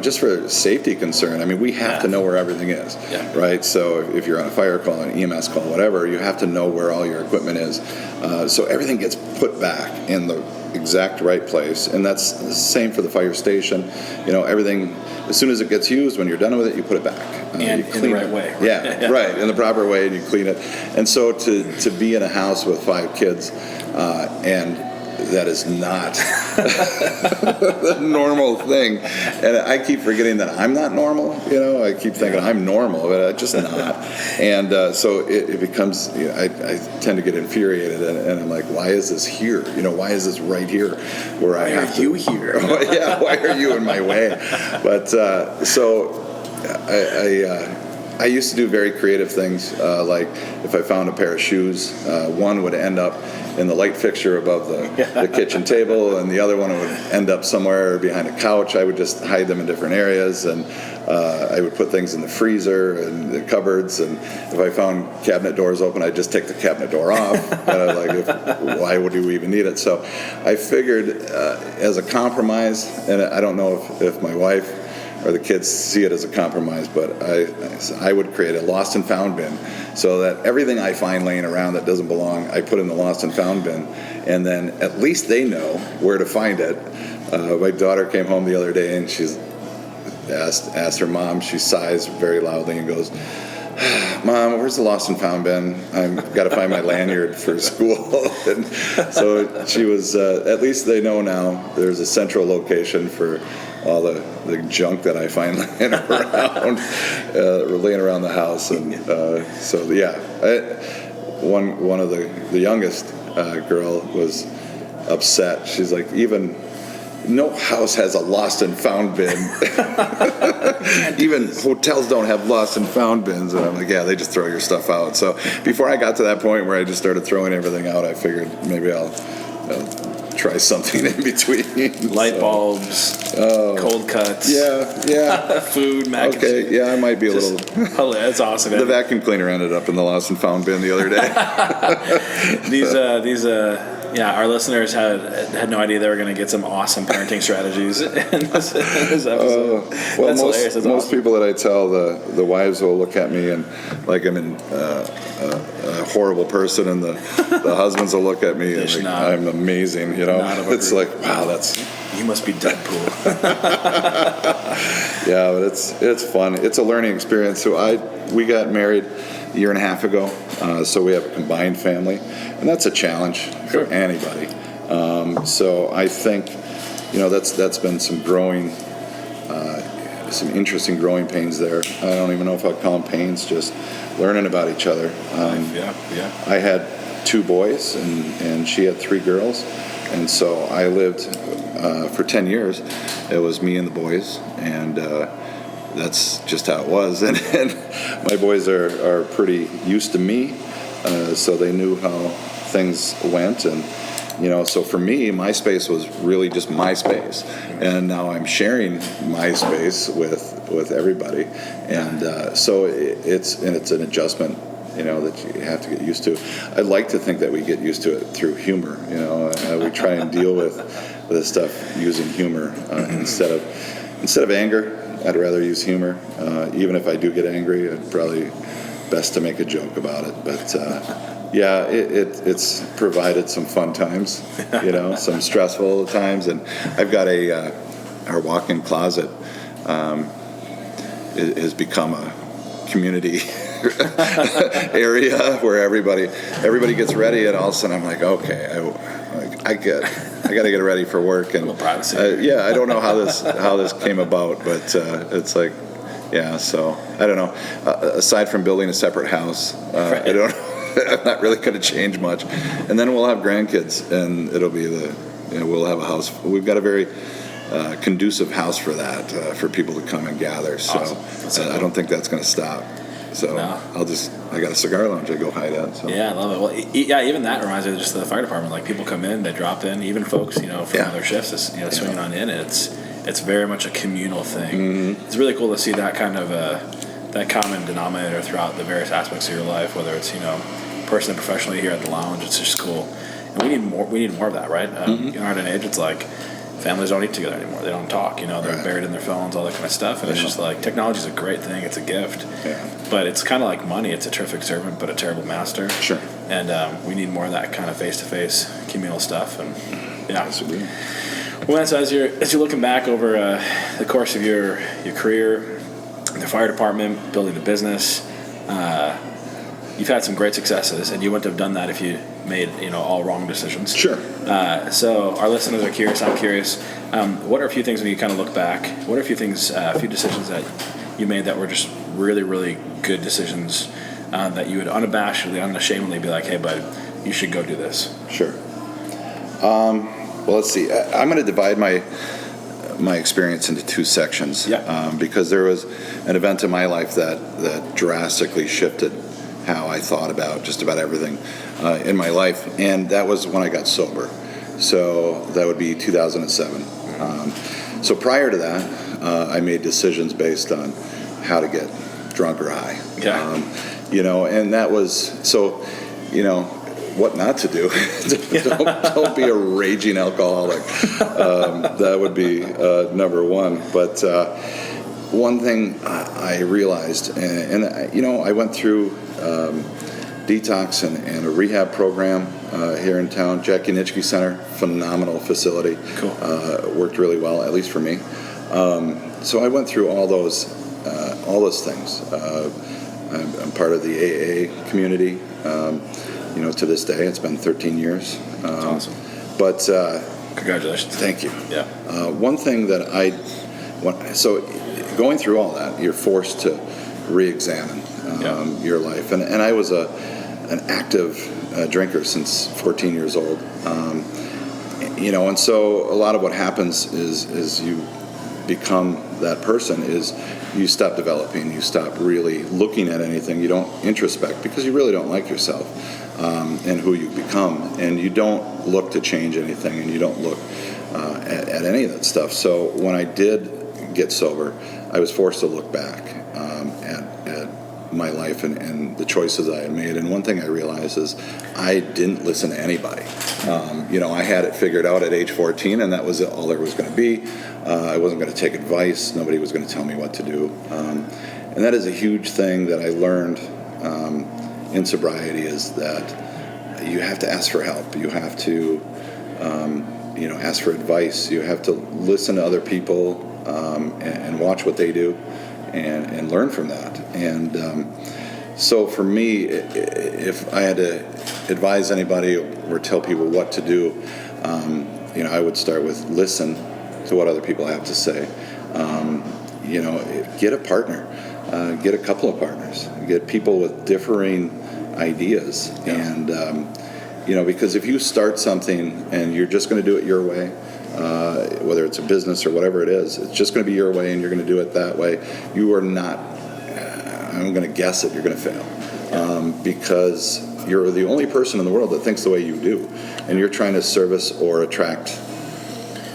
Just for safety concern, I mean, we have to know where everything is, right? So if you're on a fire call, an EMS call, whatever, you have to know where all your equipment is. So everything gets put back in the exact right place, and that's the same for the fire station. Everything, as soon as it gets used, when you're done with it, you put it back. And in the right way. Right, in the proper way, and you clean it. And so to be in a house with 5 kids, and that is not the normal thing. And I keep forgetting that I'm not normal. I keep thinking I'm normal, but I'm just not. And so it becomes, I tend to get infuriated, and I'm like, why is this here? Why is this right here where I have to? You here? Why are you in my way? But so I used to do very creative things, like if I found a pair of shoes, one would end up in the light fixture above the kitchen table, and the other one would end up somewhere behind a couch. I would just hide them in different areas, and I would put things in the freezer and the cupboards, and if I found cabinet doors open, I'd just take the cabinet door off. And I was like, why would we even need it? So I figured as a compromise, and I don't know if my wife the kids see it as a compromise, but I would create a lost and found bin so that everything I find laying around that doesn't belong, I put in the lost and found bin, and then at least they know where to find it. My daughter came home the other day and she's asked her mom, she sighs very loudly and goes, Mom, where's the lost and found bin? I've got to find my lanyard for school. And so she was, at least they know now there's a central location for all the junk that I find laying around the house. And so, yeah, one of the youngest girl was upset. She's like, even no house has a lost and found bin. Even hotels don't have lost and found bins. And I'm like, yeah, they just throw your stuff out. So before I got to that point where I just started throwing everything out, I figured maybe I'll try something in between. Light bulbs, cold cuts. Yeah. Food, mac and cheese. Yeah, I might be a little. That's awesome. The vacuum cleaner ended up in the lost and found bin the other day. These our listeners had no idea they were going to get some awesome parenting strategies in this episode. Well, That's hilarious. That's most awesome. people that I tell, the wives will look at me and like I'm a horrible person, and the husbands will look at me and like, I'm amazing. It's like, wow, you must be Deadpool. Yeah, but it's fun. It's a learning experience. So we got married a year and a half ago, so we have a combined family, and that's a challenge for anybody. So I think, that's been some interesting growing pains there. I don't even know if I'd call them pains, just learning about each other. I had 2 boys, and she had 3 girls, and so I lived for 10 years. It was me and the boys, and that's just how it was. And my boys are pretty used to me, so they knew how things went. And so for me, my space was really just my space, and now I'm sharing my space with everybody. And so it's an adjustment, that you have to get used to. I'd like to think that we get used to it through humor. We try and deal with this stuff using humor instead of anger. I'd rather use humor. Even if I do get angry, it's probably best to make a joke about it. But yeah, it's provided some fun times, some stressful times. And I've got our walk-in closet has become a community area where everybody gets ready, and all of a sudden I'm like, okay, I got to get ready for work. And privacy. I don't know how this came about, but it's like, yeah. So I don't know. Aside from building a separate house, I don't. I'm not really going to change much. And then we'll have grandkids, and it'll be we'll have a house. We've got a very conducive house for that, for people to come and gather. So awesome. I don't think that's going to stop. So no. I got a cigar lounge I go hide at. So. Yeah, I love it. Well, even that reminds me of just the fire department. Like, people come in, they drop in, even folks, from other shifts, swinging on in. And it's very much a communal thing. Mm-hmm. It's really cool to see that kind of that common denominator throughout the various aspects of your life, whether it's personally, professionally here at the lounge. It's just cool, and we need more of that, right? In our day and age, it's like families don't eat together anymore. They don't talk. They're buried in their phones, all that kind of stuff. And it's just like, technology is a great thing. It's a gift. Yeah. But it's kind of like money. It's a terrific servant, but a terrible master. Sure. And we need more of that kind of face-to-face communal stuff. And yeah. Absolutely. Well, so as you're looking back over the course of your career, the fire department, building a business, you've had some great successes, and you wouldn't have done that if you made all wrong decisions. Sure. So our listeners are curious. I'm curious. What are a few things when you kind of look back? What are a few things, a few decisions that you made that were just really, really good decisions that you would unashamedly be like, "Hey, bud, you should go do this"? Sure. Well, let's see. I'm going to divide my experience into 2 sections. Yeah. Because there was an event in my life that drastically shifted how I thought about just about everything in my life, and that was when I got sober. So that would be 2007. So prior to that, I made decisions based on how to get drunk or high. Yeah. And that was so. What not to do. Don't be a raging alcoholic. That would be number one. But one thing I realized, and I went through detox and a rehab program here in town, Jackie Nitschke Center, phenomenal facility. Cool. Worked really well, at least for me. So I went through all those things. I'm part of the AA community. To this day, it's been 13 years. That's awesome. But congratulations. Thank you. Yeah. One thing that so going through all that, you're forced to re-examine your life. And I was an active drinker since 14 years old. And so a lot of what happens is you become that person, is you stop developing, you stop really looking at anything, you don't introspect because you really don't like yourself and who you become, and you don't look to change anything, and you don't look at any of that stuff. So when I did get sober, I was forced to look back at my life and the choices I had made. And one thing I realized is I didn't listen to anybody. I had it figured out at age 14, and that was all there was going to be. I wasn't going to take advice. Nobody was going to tell me what to do. And that is a huge thing that I learned in sobriety, is that you have to ask for help. You have to ask for advice. You have to listen to other people and watch what they do and learn from that. And so for me, if I had to advise anybody or tell people what to do, I would start with listen to what other people have to say. Get a partner, get a couple of partners, get people with differing ideas. Yeah. And, because if you start something and you're just going to do it your way, whether it's a business or whatever it is, it's just going to be your way and you're going to do it that way, you are not, I'm going to guess that you're going to fail. Because you're the only person in the world that thinks the way you do, and you're trying to service or attract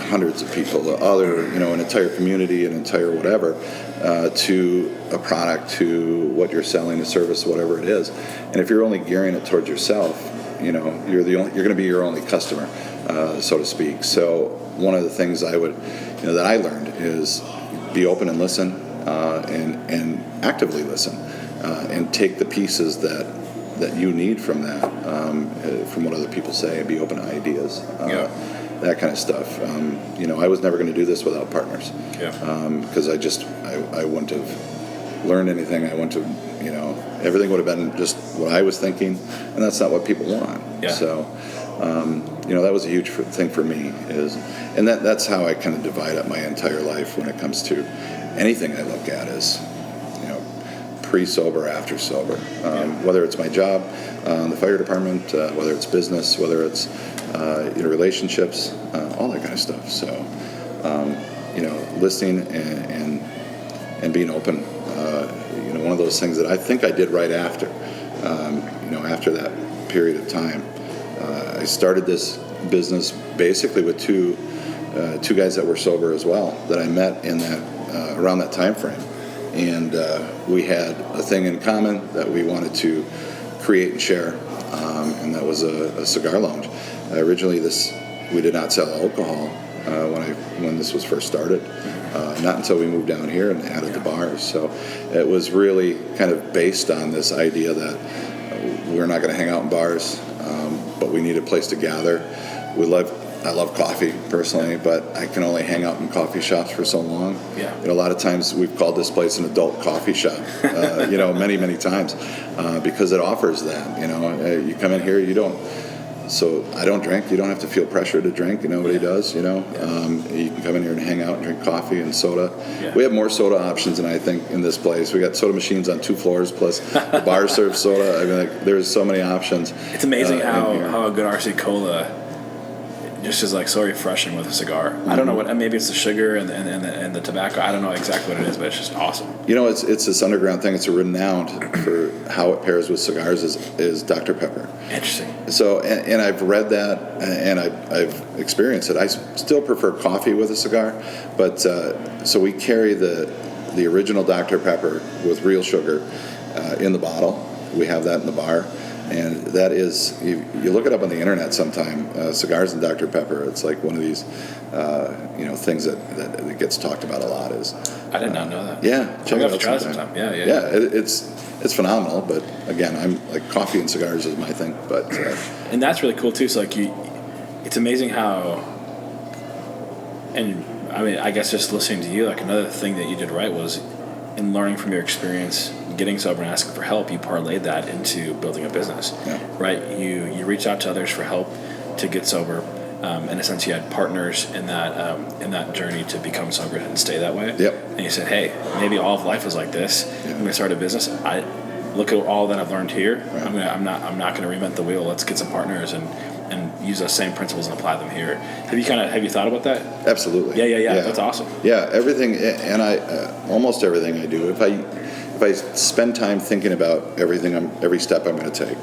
hundreds of people, an entire community, an entire whatever, to a product, to what you're selling, a service, whatever it is. And if you're only gearing it towards yourself, you're going to be your only customer, so to speak. So one of the things I would, that I learned is be open and listen, and actively listen, and take the pieces that you need from that, from what other people say, and be open to ideas. That kind of stuff. I was never going to do this without partners. Because I wouldn't have learned anything. I wouldn't have, everything would have been just what I was thinking, and that's not what people want. Yeah. So, that was a huge thing for me, and that's how I kind of divide up my entire life when it comes to anything I look at as, pre-sober, after sober. Whether it's my job, the fire department, whether it's business, whether it's relationships, all that kind of stuff. So, listening and being open. One of those things that I think I did right after, after that period of time. I started this business basically with two guys that were sober as well, that I met in that around that time frame, and we had a thing in common that we wanted to create and share, and that was a cigar lounge. Originally, we did not sell alcohol when this was first started. Not until we moved down here and added the bars. So it was really kind of based on this idea that we're not going to hang out in bars, but we need a place to gather. I love coffee personally, but I can only hang out in coffee shops for so long. Yeah. A lot of times we've called this place an adult coffee shop, many, many times, because it offers that. You come in here, you don't. So I don't drink. You don't have to feel pressure to drink. Nobody does. You can come in here and hang out and drink coffee and soda. Yeah. We have more soda options than I think in this place. We got soda machines on 2 floors, plus the bar serves soda. I mean, there's so many options. It's amazing how a good RC Cola just is like so refreshing with a cigar. Mm-hmm. I don't know what. Maybe it's the sugar and the tobacco. I don't know exactly what it is, but it's just awesome. It's this underground thing. It's renowned for how it pairs with cigars is Dr. Pepper. Interesting. So and I've read that and I've experienced it. I still prefer coffee with a cigar, but so we carry the original Dr. Pepper with real sugar in the bottle. We have that in the bar. And that is, you look it up on the internet sometime, cigars and Dr. Pepper. It's like one of these, things that gets talked about a lot. Is I did not know that. Yeah, check it out try sometime. Yeah. It's phenomenal. But again, I'm like coffee and cigars is my thing. But and that's really cool too. So like it's amazing how, and I mean, I guess just listening to you, like another thing that you did right was in learning from your experience, getting sober and asking for help, you parlayed that into building a business, right? You reached out to others for help to get sober. In a sense, you had partners in that journey to become sober and stay that way. Yep. And you said, hey, maybe all of life is like this. Yeah. I'm going to start a business. I look at all that I've learned here. Right. I'm not going to reinvent the wheel. Let's get some partners and use those same principles and apply them here. Have you thought about that? Absolutely. Yeah. That's awesome. Yeah, everything, and I almost everything I do. If I spend time thinking about every step I'm going to take,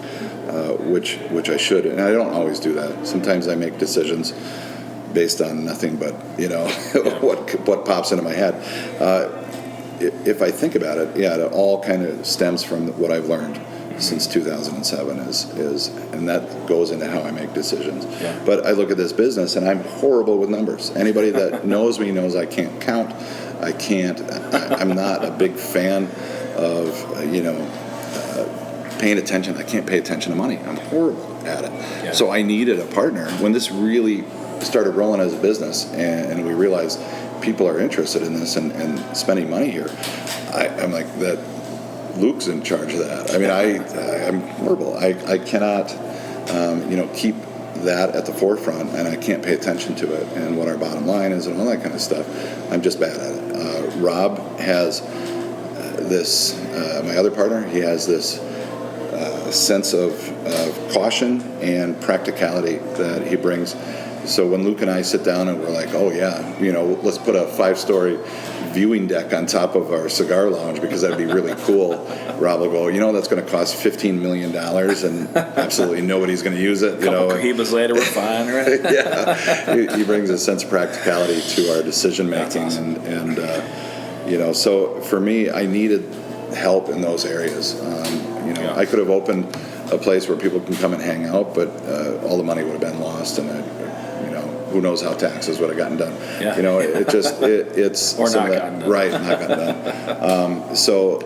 which I should, and I don't always do that. Sometimes I make decisions based on nothing but what pops into my head. If I think about it, it all kind of stems from what I've learned since 2007 is and that goes into how I make decisions. Yeah. But I look at this business and I'm horrible with numbers. Anybody that knows me knows I can't count. I'm not a big fan of paying attention. I can't pay attention to money. I'm horrible at it. Yeah. So I needed a partner when this really started rolling as a business and we realized people are interested in this and spending money here. I'm like that. Luke's in charge of that. I mean, I'm horrible. I cannot, keep that at the forefront, and I can't pay attention to it and what our bottom line is and all that kind of stuff. I'm just bad at it. Rob has this, my other partner, he has this sense of caution and practicality that he brings. So when Luke and I sit down and we're like, oh yeah, let's put a 5-story viewing deck on top of our cigar lounge because that'd be really cool. Rob will go, that's going to cost $15 million and absolutely nobody's going to use it. Couple cohibas later, we're fine, right? Yeah, he brings a sense of practicality to our decision making, awesome. and so for me, I needed help in those areas. I could have opened a place where people can come and hang out, but all the money would have been lost, and who knows how taxes would have gotten done. Yeah. It's or not gotten done. Right, not gotten done. So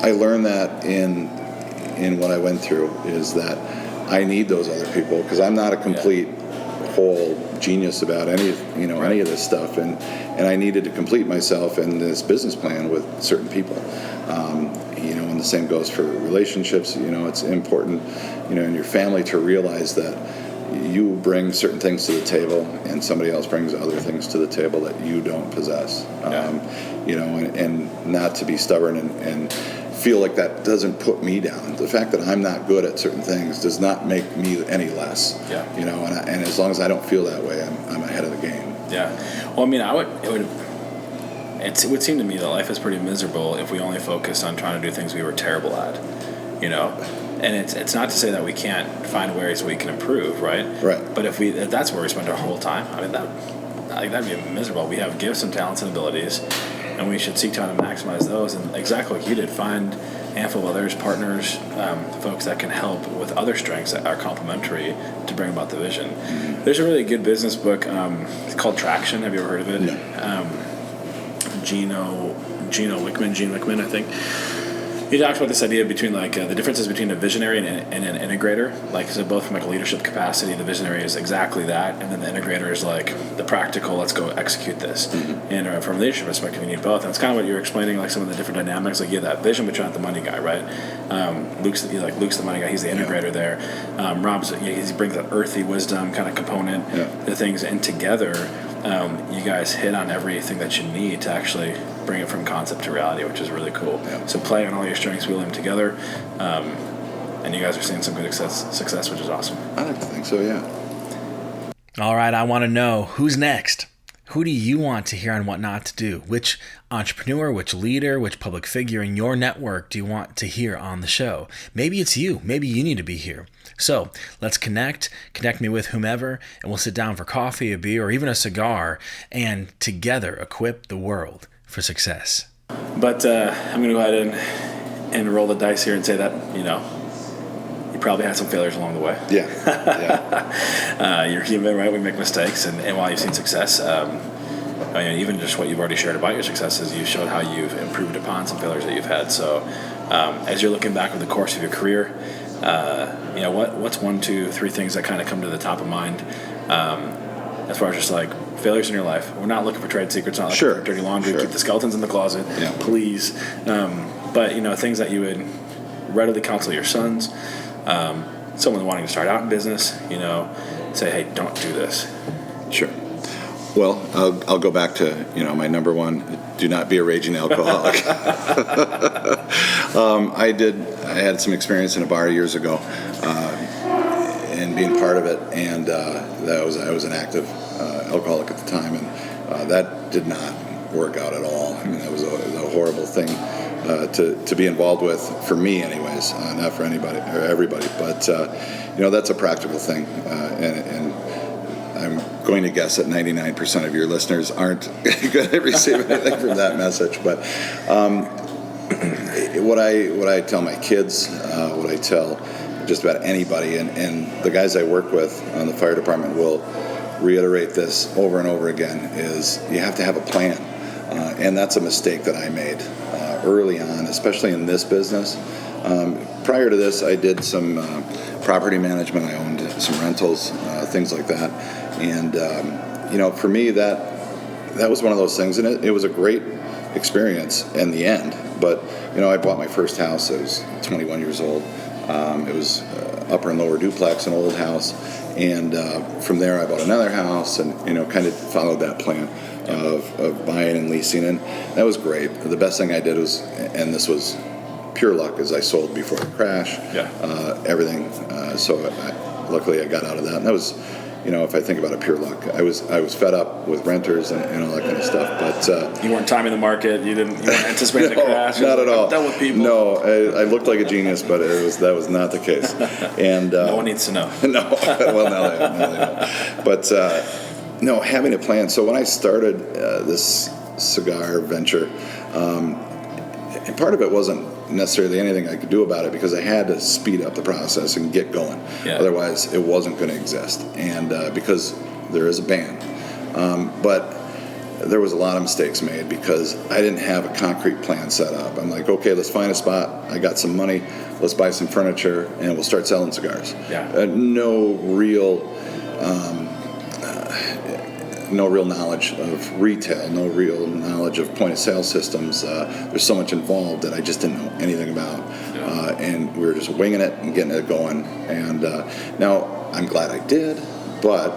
I learned that in what I went through is that I need those other people because I'm not a complete whole genius about any of this stuff, and I needed to complete myself in this business plan with certain people. And the same goes for relationships. It's important, in your family to realize that you bring certain things to the table and somebody else brings other things to the table that you don't possess. And not to be stubborn and feel like that doesn't put me down. The fact that I'm not good at certain things does not make me any less. Yeah. And as long as I don't feel that way, I'm ahead of the game. Yeah. Well, I mean, it would seem to me that life is pretty miserable if we only focused on trying to do things we were terrible at, And it's not to say that we can't find ways we can improve, right? Right. But if that's where we spend our whole time, I mean, that'd be miserable. We have gifts and talents and abilities, and we should seek to maximize those. And exactly like you did, find a handful of others, partners, folks that can help with other strengths that are complementary to bring about the vision. Mm-hmm. There's a really good business book it's called Traction. Have you ever heard of it? No. Gene Wickman, I think. He talks about this idea between the differences between a visionary and an integrator. So both from a leadership capacity, the visionary is exactly that, and then the integrator is the practical. Let's go execute this. Mm-hmm. And from a leadership perspective, you need both. And it's kind of what you're explaining, some of the different dynamics. You have that vision, but you're not the money guy, right? Luke's the money guy. He's the integrator there. Rob's he brings that earthy wisdom kind of component, the things, and together, you guys hit on everything that you need to actually bring it from concept to reality, which is really cool. Yeah. So play on all your strengths, wheel them together, and you guys are seeing some good success, which is awesome. I like to think so, yeah. All right, I want to know, who's next? Who do you want to hear on what not to do? Which entrepreneur, which leader, which public figure in your network do you want to hear on the show? Maybe it's you. Maybe you need to be here. So let's connect me with whomever, and we'll sit down for coffee, a beer, or even a cigar, and together equip the world for success. But I'm going to go ahead and roll the dice here and say that, you probably had some failures along the way. Yeah. You're human, right? We make mistakes, and while you've seen success, even just what you've already shared about your successes, you showed how you've improved upon some failures that you've had. So, as you're looking back over the course of your career, what's 1, 2, 3 things that kind of come to the top of mind, as far as just like failures in your life? We're not looking for trade secrets, not looking for dirty laundry. Keep the skeletons in the closet, please. But things that you would readily counsel your sons, someone wanting to start out in business, say, hey, don't do this. Sure. Well, I'll go back to my number one: do not be a raging alcoholic. I had some experience in a bar years ago, and being part of it, and I was an active alcoholic at the time, and that did not work out at all. I mean, that was a horrible thing to be involved with, for me anyways, not for anybody or everybody, but that's a practical thing, and I'm going to guess that 99% of your listeners aren't going to receive anything from that message. But what I tell my kids, what I tell just about anybody, and the guys I work with on the fire department will reiterate this over and over again, is you have to have a plan. And that's a mistake that I made early on, especially in this business. Prior to this, I did some property management. I owned some rentals, things like that. And, for me, that was one of those things. And it was a great experience in the end. But, I bought my first house. I was 21 years old. It was upper and lower duplex, an old house. And from there, I bought another house and, kind of followed that plan of buying and leasing. And that was great. The best thing I did was, and this was pure luck, is I sold before the crash, everything. So luckily I got out of that. And that was, if I think about it, pure luck. I was fed up with renters and all that kind of stuff. But you weren't timing the market. You weren't anticipating the crash. Not at all. I'm done with people. No, I looked like a genius, but that was not the case. And no one needs to know. No, well now they know. But no, having a plan. So when I started this cigar venture, and part of it wasn't necessarily anything I could do about it, because I had to speed up the process and get going. Otherwise, it wasn't going to exist. And because there is a ban. But there was a lot of mistakes made because I didn't have a concrete plan set up. I'm like, okay, let's find a spot. I got some money. Let's buy some furniture, and we'll start selling cigars. No real knowledge of retail, no real knowledge of point-of-sale systems. There's so much involved that I just didn't know anything about. And we were just winging it and getting it going. And now I'm glad I did, but,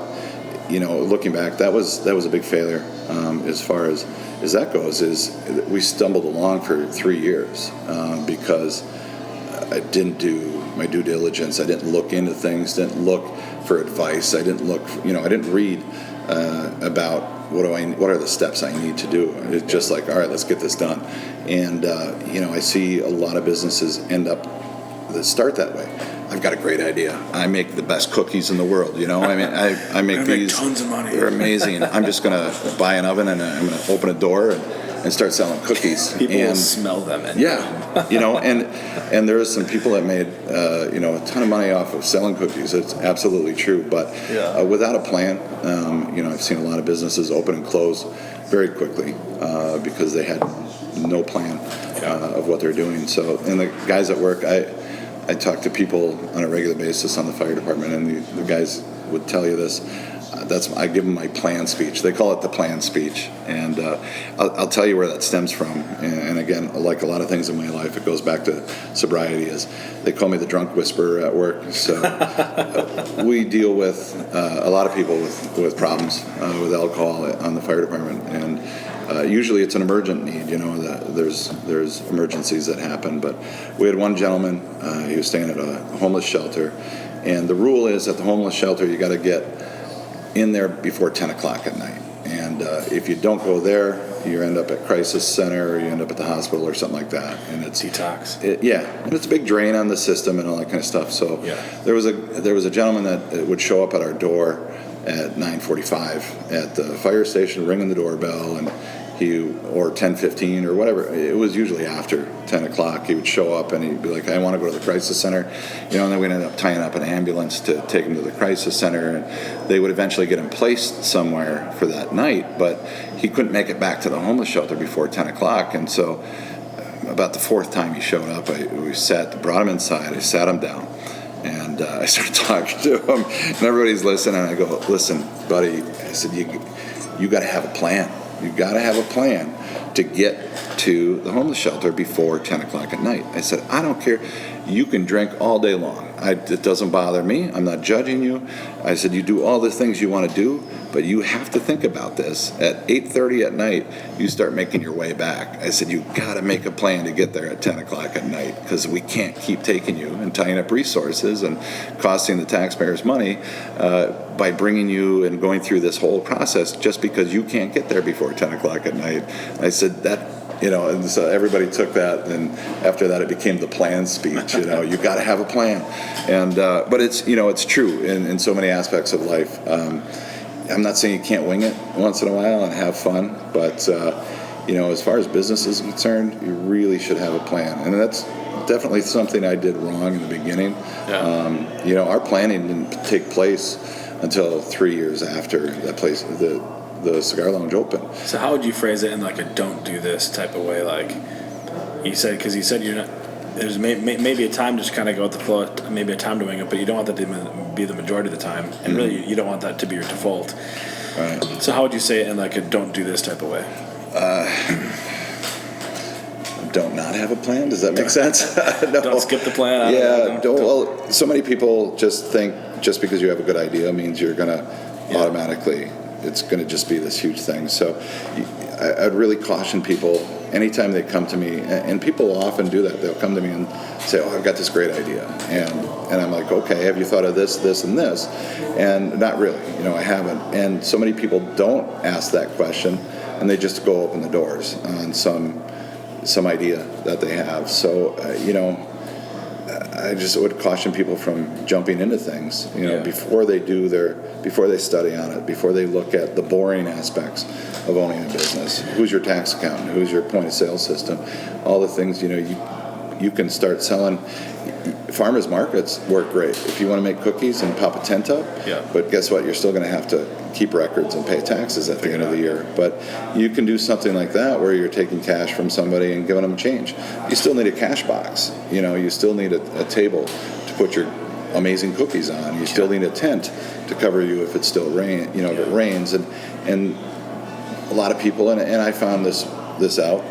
looking back, that was a big failure as far as that goes, is we stumbled along for 3 years because I didn't do my due diligence. I didn't look into things, didn't look for advice. I didn't look, I didn't read about what are the steps I need to do. It's just like, all right, let's get this done. And I see a lot of businesses that start that way. I've got a great idea. I make the best cookies in the world. I make these. Tons of money. They're amazing. I'm just going to buy an oven and I'm going to open a door and start selling cookies. People will smell them. And and there is some people that made a ton of money off of selling cookies. It's absolutely true. But without a plan, I've seen a lot of businesses open and close very quickly because they had no plan of what they're doing. So, and the guys at work, I talk to people on a regular basis on the fire department, and the guys would tell you this. I give them my plan speech. They call it the plan speech, and I'll tell you where that stems from. And again, like a lot of things in my life, it goes back to sobriety. Is they call me the drunk whisperer at work. So we deal with a lot of people with problems with alcohol on the fire department, and usually it's an emergent need. There's emergencies that happen. But we had one gentleman. He was staying at a homeless shelter, and the rule is at the homeless shelter you got to get in there before 10 o'clock at night. And if you don't go there, you end up at crisis center, or you end up at the hospital or something like that. And it's detox. And it's a big drain on the system and all that kind of stuff. So there was a gentleman that would show up at our door at 9:45 at the fire station, ringing the doorbell, and or 10:15 or whatever. It was usually after 10 o'clock. He would show up and he'd be like, I want to go to the crisis center. And then we'd end up tying up an ambulance to take him to the crisis center. And they would eventually get him placed somewhere for that night, but he couldn't make it back to the homeless shelter before 10 o'clock. And so about the fourth time he showed up, brought him inside, I sat him down, and I started talking to him, and everybody's listening, and I go, listen, buddy, I said, you got to have a plan. You got to have a plan to get to the homeless shelter before 10 o'clock at night. I said, I don't care. You can drink all day long. It doesn't bother me. I'm not judging you. I said, you do all the things you want to do, but you have to think about this. At 8:30 at night, you start making your way back. I said, you got to make a plan to get there at 10 o'clock at night, because we can't keep taking you and tying up resources and costing the taxpayers money by bringing you and going through this whole process just because you can't get there before 10 o'clock at night. I said, and so everybody took that, and after that it became the plan speech. You got to have a plan, and but it's true in so many aspects of life. I'm not saying you can't wing it once in a while and have fun, but as far as business is concerned, you really should have a plan, and that's definitely something I did wrong in the beginning. Yeah. Our planning didn't take place until 3 years after that place, the Cigar Lounge opened. So how would you phrase it in like a don't do this type of way? Like because you said you're not, there's maybe a time to just kind of go with the flow, maybe a time to wing it, but you don't want that to be the majority of the time, and really you don't want that to be your default. Right. So how would you say it in like a don't do this type of way? Don't not have a plan? Does that make sense? No. Don't skip the plan? Well, so many people just think just because you have a good idea means you're going to automatically, it's going to just be this huge thing. So I'd really caution people anytime they come to me, and people often do that. They'll come to me and say, I've got this great idea. And I'm like, okay, have you thought of this, this, and this? And not really, I haven't. And so many people don't ask that question, and they just go open the doors on some idea that they have. So, I just would caution people from jumping into things, before they study on it, before they look at the boring aspects of owning a business. Who's your tax accountant? Who's your point of sale system? All the things, you can start selling. Farmers markets work great if you want to make cookies and pop a tent up. Yeah. But guess what? You're still going to have to keep records and pay taxes at the end of the year. But you can do something like that where you're taking cash from somebody and giving them change. You still need a cash box. You still need a table to put your amazing cookies on. You still need a tent to cover you if it's still if it rains. And a lot of people, and I found this out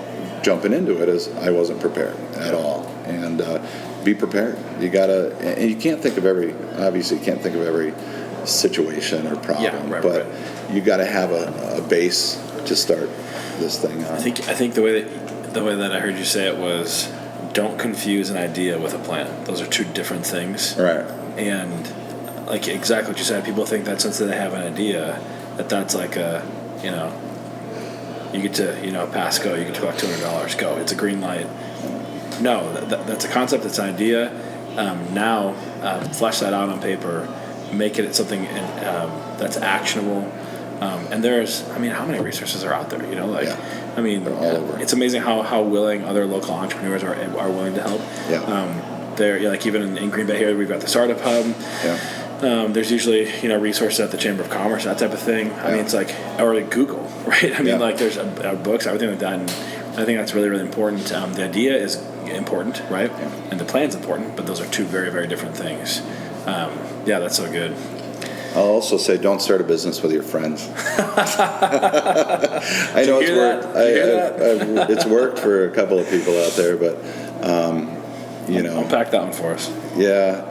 jumping into it, is I wasn't prepared at all. And be prepared. You gotta, and you can't think of every situation or problem, but you gotta have a base to start this thing on. I think the way that I heard you say it was, don't confuse an idea with a plan. Those are two different things. Right. And like exactly what you said, people think that since they have an idea, that's like you get to pass go, you get to collect $200, go. It's a green light. No, that's a concept. It's an idea. Now, flesh that out on paper, make it something that's actionable. And how many resources are out there? They're all over. It's amazing how willing other local entrepreneurs are willing to help. Yeah. They're even in Green Bay here, we've got the Startup Hub. Yeah. There's usually resources at the Chamber of Commerce, that type of thing. I mean, it's like, or like Google, right? There's books, everything like that. And I think that's really, really important. The idea is important, right? Yeah. And the plan's important, but those are two very, very different things. That's so good. I'll also say, don't start a business with your friends. I know it's worked. It's worked for a couple of people out there, but unpack that one for us. Yeah,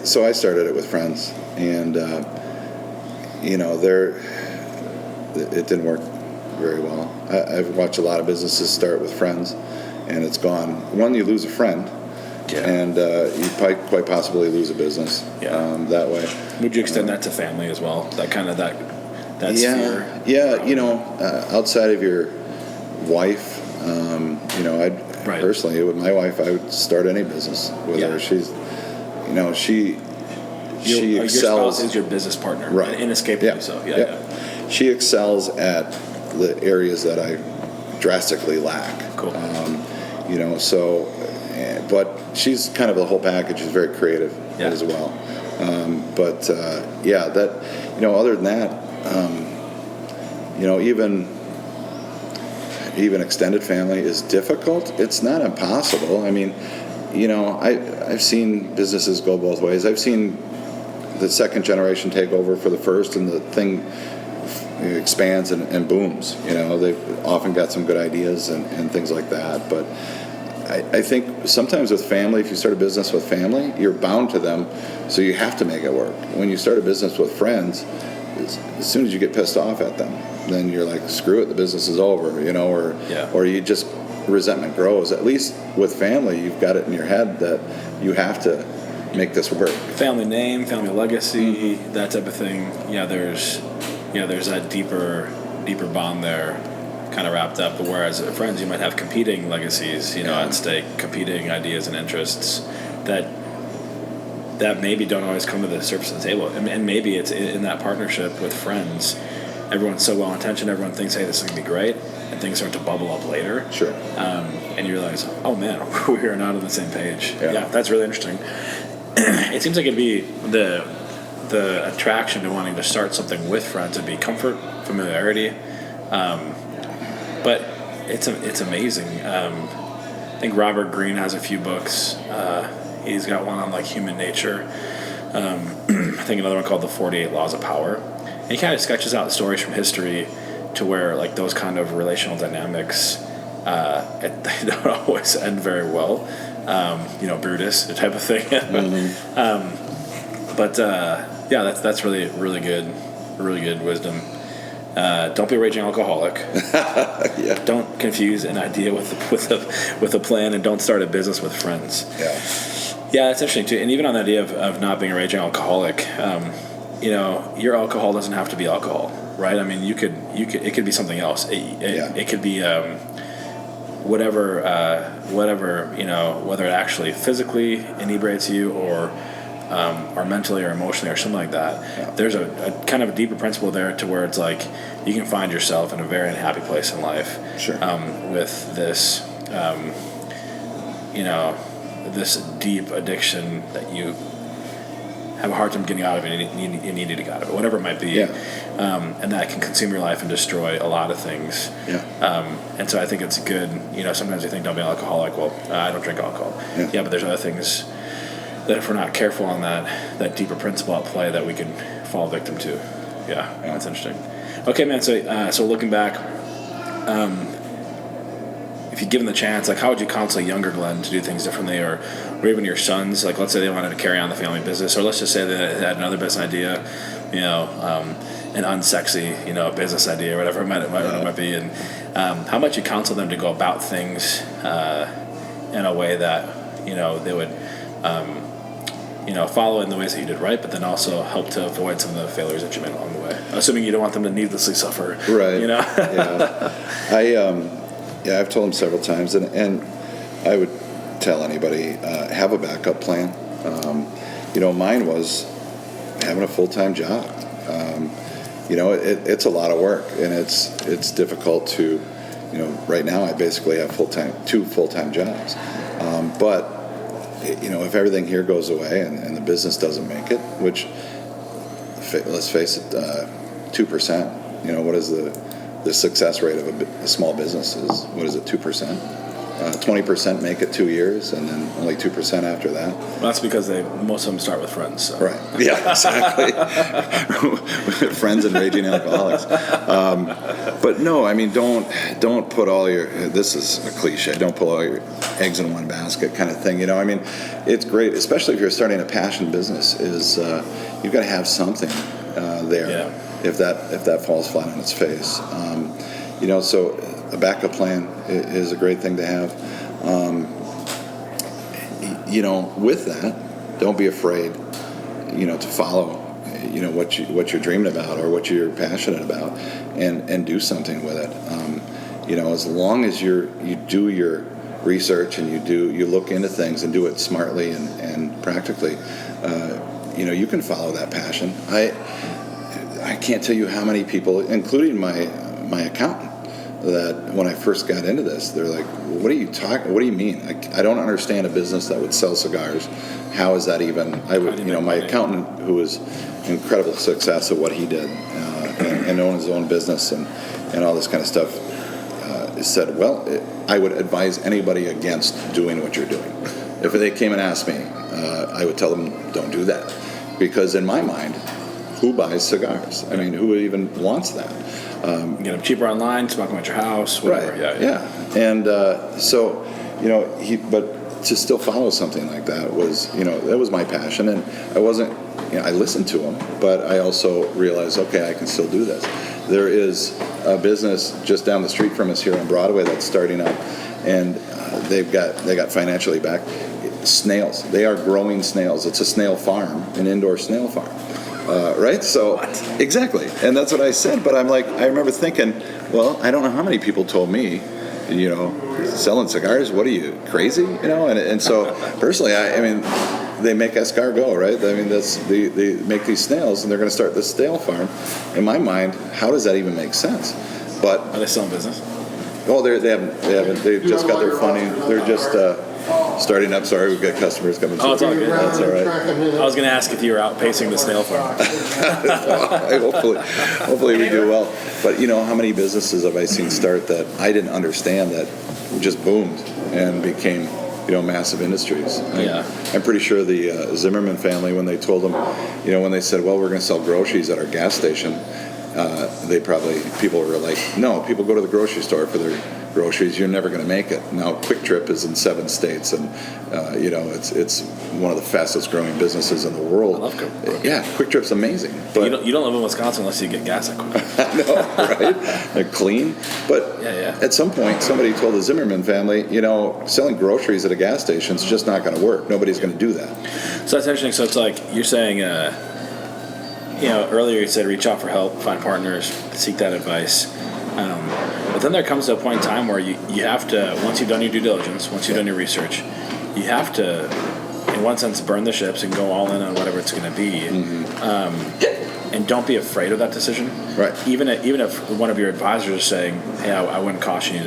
so I started it with friends, and it didn't work very well. I've watched a lot of businesses start with friends, and it's gone. One, you lose a friend, and you quite possibly lose a business that way. Would you extend that to family as well? That kind of that sphere? Yeah, outside of your wife, personally, with my wife, I would start any business with her. She's, she excels. Your spouse is your business partner, right? Inescapably so. Yeah. She excels at the areas that I drastically lack. Cool. So, but she's kind of the whole package. She's very creative as well. Other than that, even extended family is difficult. It's not impossible. I mean, I've seen businesses go both ways. I've seen the second generation take over for the first, and the thing expands and booms. They've often got some good ideas and things like that. But I think sometimes with family, if you start a business with family, you're bound to them, so you have to make it work. When you start a business with friends, as soon as you get pissed off at them, then you're like, screw it, the business is over, or you just, resentment grows. At least with family, you've got it in your head that you have to make this work. Family name, family legacy, that type of thing. There's that deeper bond there, kind of wrapped up. But whereas friends, you might have competing legacies, at stake, competing ideas and interests that maybe don't always come to the surface of the table. And maybe it's in that partnership with friends. Everyone's so well intentioned. Everyone thinks, hey, this is gonna be great, and things start to bubble up later. Sure. And you realize, oh man, we are not on the same page. Yeah, that's really interesting. It seems like it'd be the attraction to wanting to start something with friends would be comfort, familiarity, but it's amazing. I think Robert Greene has a few books. He's got one on like human nature. I think another one called The 48 Laws of Power. And he kind of sketches out stories from history to where like those kind of relational dynamics they don't always end very well. Brutus, the type of thing. That's really, really good wisdom. Don't be a raging alcoholic. Don't confuse an idea with a plan, and don't start a business with friends. Yeah, that's interesting too. And even on the idea of not being a raging alcoholic, your alcohol doesn't have to be alcohol, right? I mean, it could be something else. It could be whatever, whether it actually physically inebriates you or mentally or emotionally or something like that. There's a kind of a deeper principle there to where it's like you can find yourself in a very unhappy place in life. Sure. With this, this deep addiction that you have a hard time getting out of it, and you need to get out of it, whatever it might be. And that can consume your life and destroy a lot of things. And so I think it's good, sometimes you think don't be an alcoholic. Well, I don't drink alcohol. But there's other things that if we're not careful on that deeper principle at play that we can fall victim to. That's interesting. Okay, man, so looking back, if you'd given the chance, like how would you counsel a younger Glenn to do things differently, or even your sons, like let's say they wanted to carry on the family business, or let's just say they had another business idea, an unsexy, business idea, whatever it might be, and how much you counsel them to go about things in a way that, they would, follow in the ways that you did right, but then also help to avoid some of the failures that you made along the way, assuming you don't want them to needlessly suffer. Right. I've told them several times, and I would tell anybody, have a backup plan. Mine was having a full-time job. It's a lot of work, and it's difficult to, right now I basically have two full-time jobs. But if everything here goes away and the business doesn't make it, which, let's face it, 2%, what is the success rate of a small business is, 2%? 20% make it 2 years, and then only 2% after that. Well, that's because most of them start with friends. So. Right. Yeah, exactly. Friends and raging alcoholics. But no, I mean, don't put all your. This is a cliche. Don't put all your eggs in one basket, kind of thing. I mean, it's great, especially if you're starting a passion business. Is you've got to have something there. Yeah. If that falls flat on its face. So a backup plan is a great thing to have. With that, don't be afraid, to follow, what you're dreaming about or what you're passionate about, and do something with it. As long as you do your research and you look into things and do it smartly and practically, you can follow that passion. I can't tell you how many people, including my accountant, that when I first got into this, they're like, "What are you talking? What do you mean? I don't understand a business that would sell cigars. How is that even?" I would, my accountant, who was incredible success at what he did and owned his own business and all this kind of stuff, said, "Well, I would advise anybody against doing what you're doing. If they came and asked me, I would tell them, don't do that, because in my mind, who buys cigars? I mean, who even wants that?" Get them cheaper online, smoke them at your house, whatever. Right. Yeah. And so, but to still follow something like that was, that was my passion. And I wasn't, I listened to him, but I also realized, okay, I can still do this. There is a business just down the street from us here on Broadway that's starting up, and they got financially back. Snails. They are growing snails. It's a snail farm, an indoor snail farm. Right? So, what? Exactly. And that's what I said. But I'm like, I remember thinking, well, I don't know how many people told me, selling cigars, what are you, crazy? And so, personally, I mean, they make escargot, right? I mean, they make these snails, and they're going to start this snail farm. In my mind, how does that even make sense? But are they still in business? Oh, they haven't. They've just got their funding. They're just starting up. Sorry, we've got customers coming through. Oh, it's all good. That's all right. I was going to ask if you were outpacing the snail farm. Hopefully we do well. But how many businesses have I seen start that I didn't understand that just boomed and became massive industries? I'm pretty sure the Zimmerman family, when they told them, when they said, well, we're going to sell groceries at our gas station, people were like, no, people go to the grocery store for their groceries. You're never going to make it. Now, Quick Trip is in 7 states, and it's one of the fastest growing businesses in the world. I love Quick Trip. Yeah, Quick Trip's amazing. But you don't live in Wisconsin unless you get gas at Quick Trip. I know, right? They're clean. But at some point, somebody told the Zimmerman family, selling groceries at a gas station is just not going to work. Nobody's going to do that. So that's interesting. So it's like you're saying. Earlier you said reach out for help, find partners, seek that advice. But then there comes to a point in time where you have to, once you've done your due diligence, once you've done your research, you have to, in one sense, burn the ships and go all in on whatever it's going to be. Mm-hmm. And don't be afraid of that decision. Right. Even if one of your advisors is saying, "Hey, I would caution you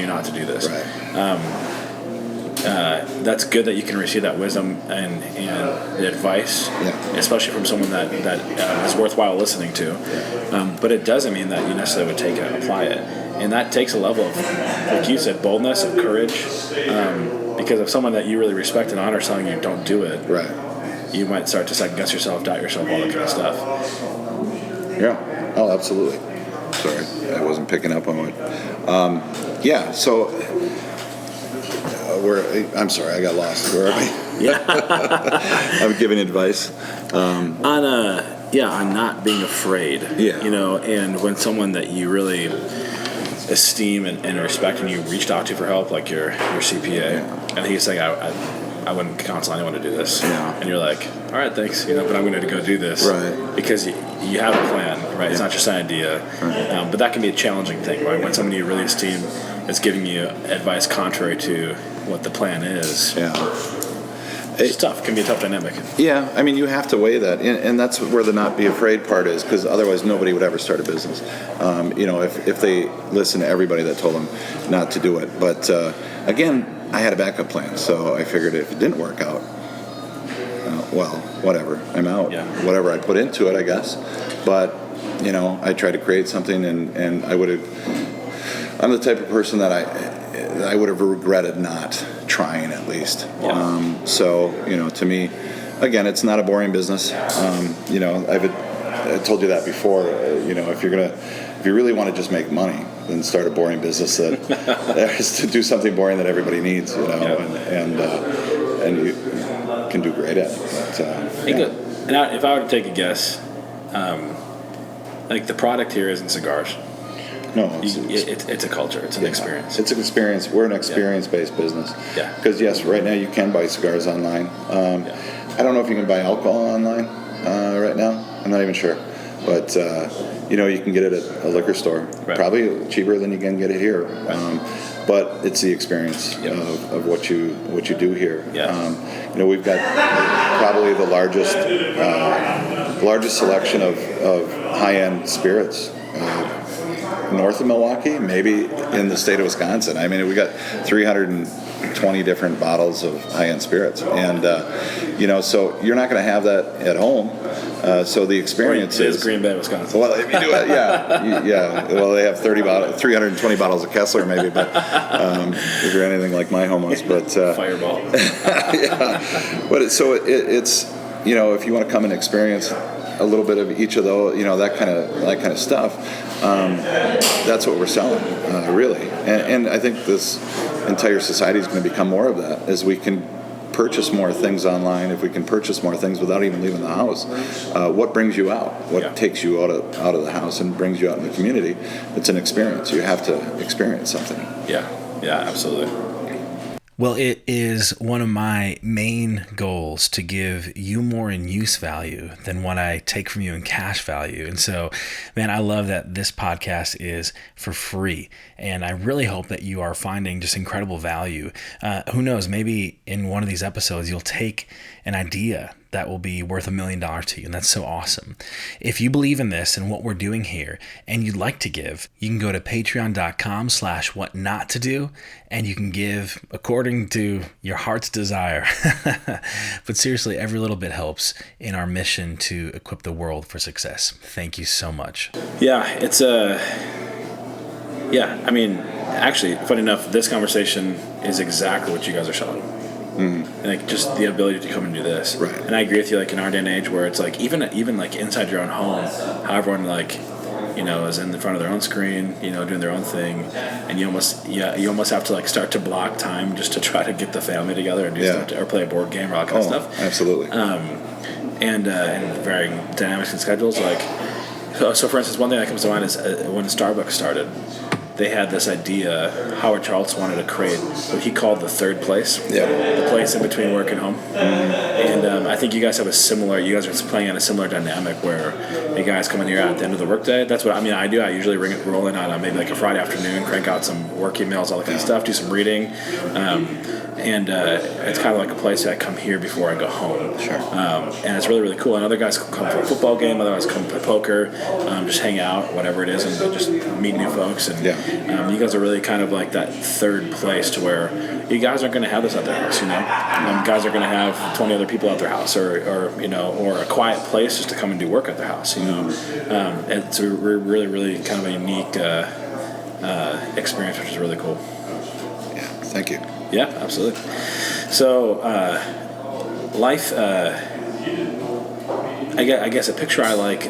not to do this." Right. That's good that you can receive that wisdom and the advice, especially from someone that is worthwhile listening to. But it doesn't mean that you necessarily would take it and apply it. And that takes a level of, like you said, boldness and courage. Because if someone that you really respect and honor is telling you don't do it, right, you might start to second guess yourself, doubt yourself, all that kind of stuff. Yeah. Oh, absolutely. Sorry, I wasn't picking up on it. So. I'm sorry, I got lost. Where are we? I'm giving advice on not being afraid. And when someone that you really esteem and respect and you reached out to for help, like your CPA, and he's saying, I wouldn't counsel anyone to do this. And you're like, all right, thanks, but I'm going to go do this, right? Because you have a plan, right? It's not just an idea, right. But that can be a challenging thing, right? When somebody you really esteem is giving you advice contrary to what the plan is. It's tough. It can be a tough dynamic. Yeah, I mean, you have to weigh that, and that's where the not be afraid part is, because otherwise nobody would ever start a business. If they listen to everybody that told them not to do it. But again, I had a backup plan, so I figured if it didn't work out, well, whatever, I'm out. Whatever I put into it, I guess. But I tried to create something, and I'm the type of person that I would have regretted not trying at least. To me, again, it's not a boring business. I told you that before. If you really want to just make money, then start a boring business that is to do something boring that everybody needs. And you can do great at it. Now, if I were to take a guess, like the product here isn't cigars. No, it's a culture. It's an experience. It's an experience. We're an experience-based business. Because yes, right now you can buy cigars online. I don't know if you can buy alcohol online right now. I'm not even sure, but you can get it at a liquor store. Right. Probably cheaper than you can get it here. Right. But it's the experience of what you do here. We've got probably the largest selection of high-end spirits. north of Milwaukee, maybe in the state of Wisconsin. I mean, we got 320 different bottles of high-end spirits, and so you're not going to have that at home. So the experience is Green Bay, Wisconsin. Well, if you do it, yeah. Well, they have 320 bottles of Kessler, maybe, but if you're anything like my home was, but Fireball. Yeah, but it's if you want to come and experience a little bit of each of those, that kind of stuff, that's what we're selling, really. And I think this entire society is going to become more of that as we can purchase more things online. If we can purchase more things without even leaving the house, what brings you out? What takes you out of the house and brings you out in the community? It's an experience. You have to experience something. Yeah, absolutely. Well, it is one of my main goals to give you more in use value than what I take from you in cash value. And so, man, I love that this podcast is for free. And I really hope that you are finding just incredible value. Who knows, maybe in one of these episodes, you'll take an idea that will be worth $1 million to you. And that's so awesome. If you believe in this and what we're doing here and you'd like to give, you can go to patreon.com/whatnottodo and you can give according to your heart's desire. But seriously, every little bit helps in our mission to equip the world for success. Thank you so much. Yeah, it's I mean, actually, funny enough, this conversation is exactly what you guys are selling. Mm-hmm. Like just the ability to come and do this, right? And I agree with you. Like in our day and age, where it's like even like inside your own home, how everyone is in the front of their own screen, doing their own thing, and you almost have to like start to block time just to try to get the family together and do stuff or play a board game or all that kind of stuff. Absolutely. And varying dynamics and schedules. Like so, for instance, one thing that comes to mind is when Starbucks started. They had this idea, Howard Schultz wanted to create what he called the third place, the place in between work and home. Mm-hmm. And I think you guys are playing on a similar dynamic where you guys come in here at the end of the workday. That's what I do. I usually roll in on maybe like a Friday afternoon, crank out some work emails, all that kind of stuff, do some reading. And it's kind of like a place that I come here before I go home. Sure. And it's really, really cool. And other guys come for a football game, other guys come play poker, just hang out, whatever it is, and just meet new folks. And you guys are really kind of like that third place to where you guys aren't going to have this at their house, guys are going to have 20 other people at their house or a quiet place just to come and do work at their house, It's a really, really kind of a unique experience, which is really cool. Yeah, thank you. Yeah, absolutely. So, life, I guess a picture I like,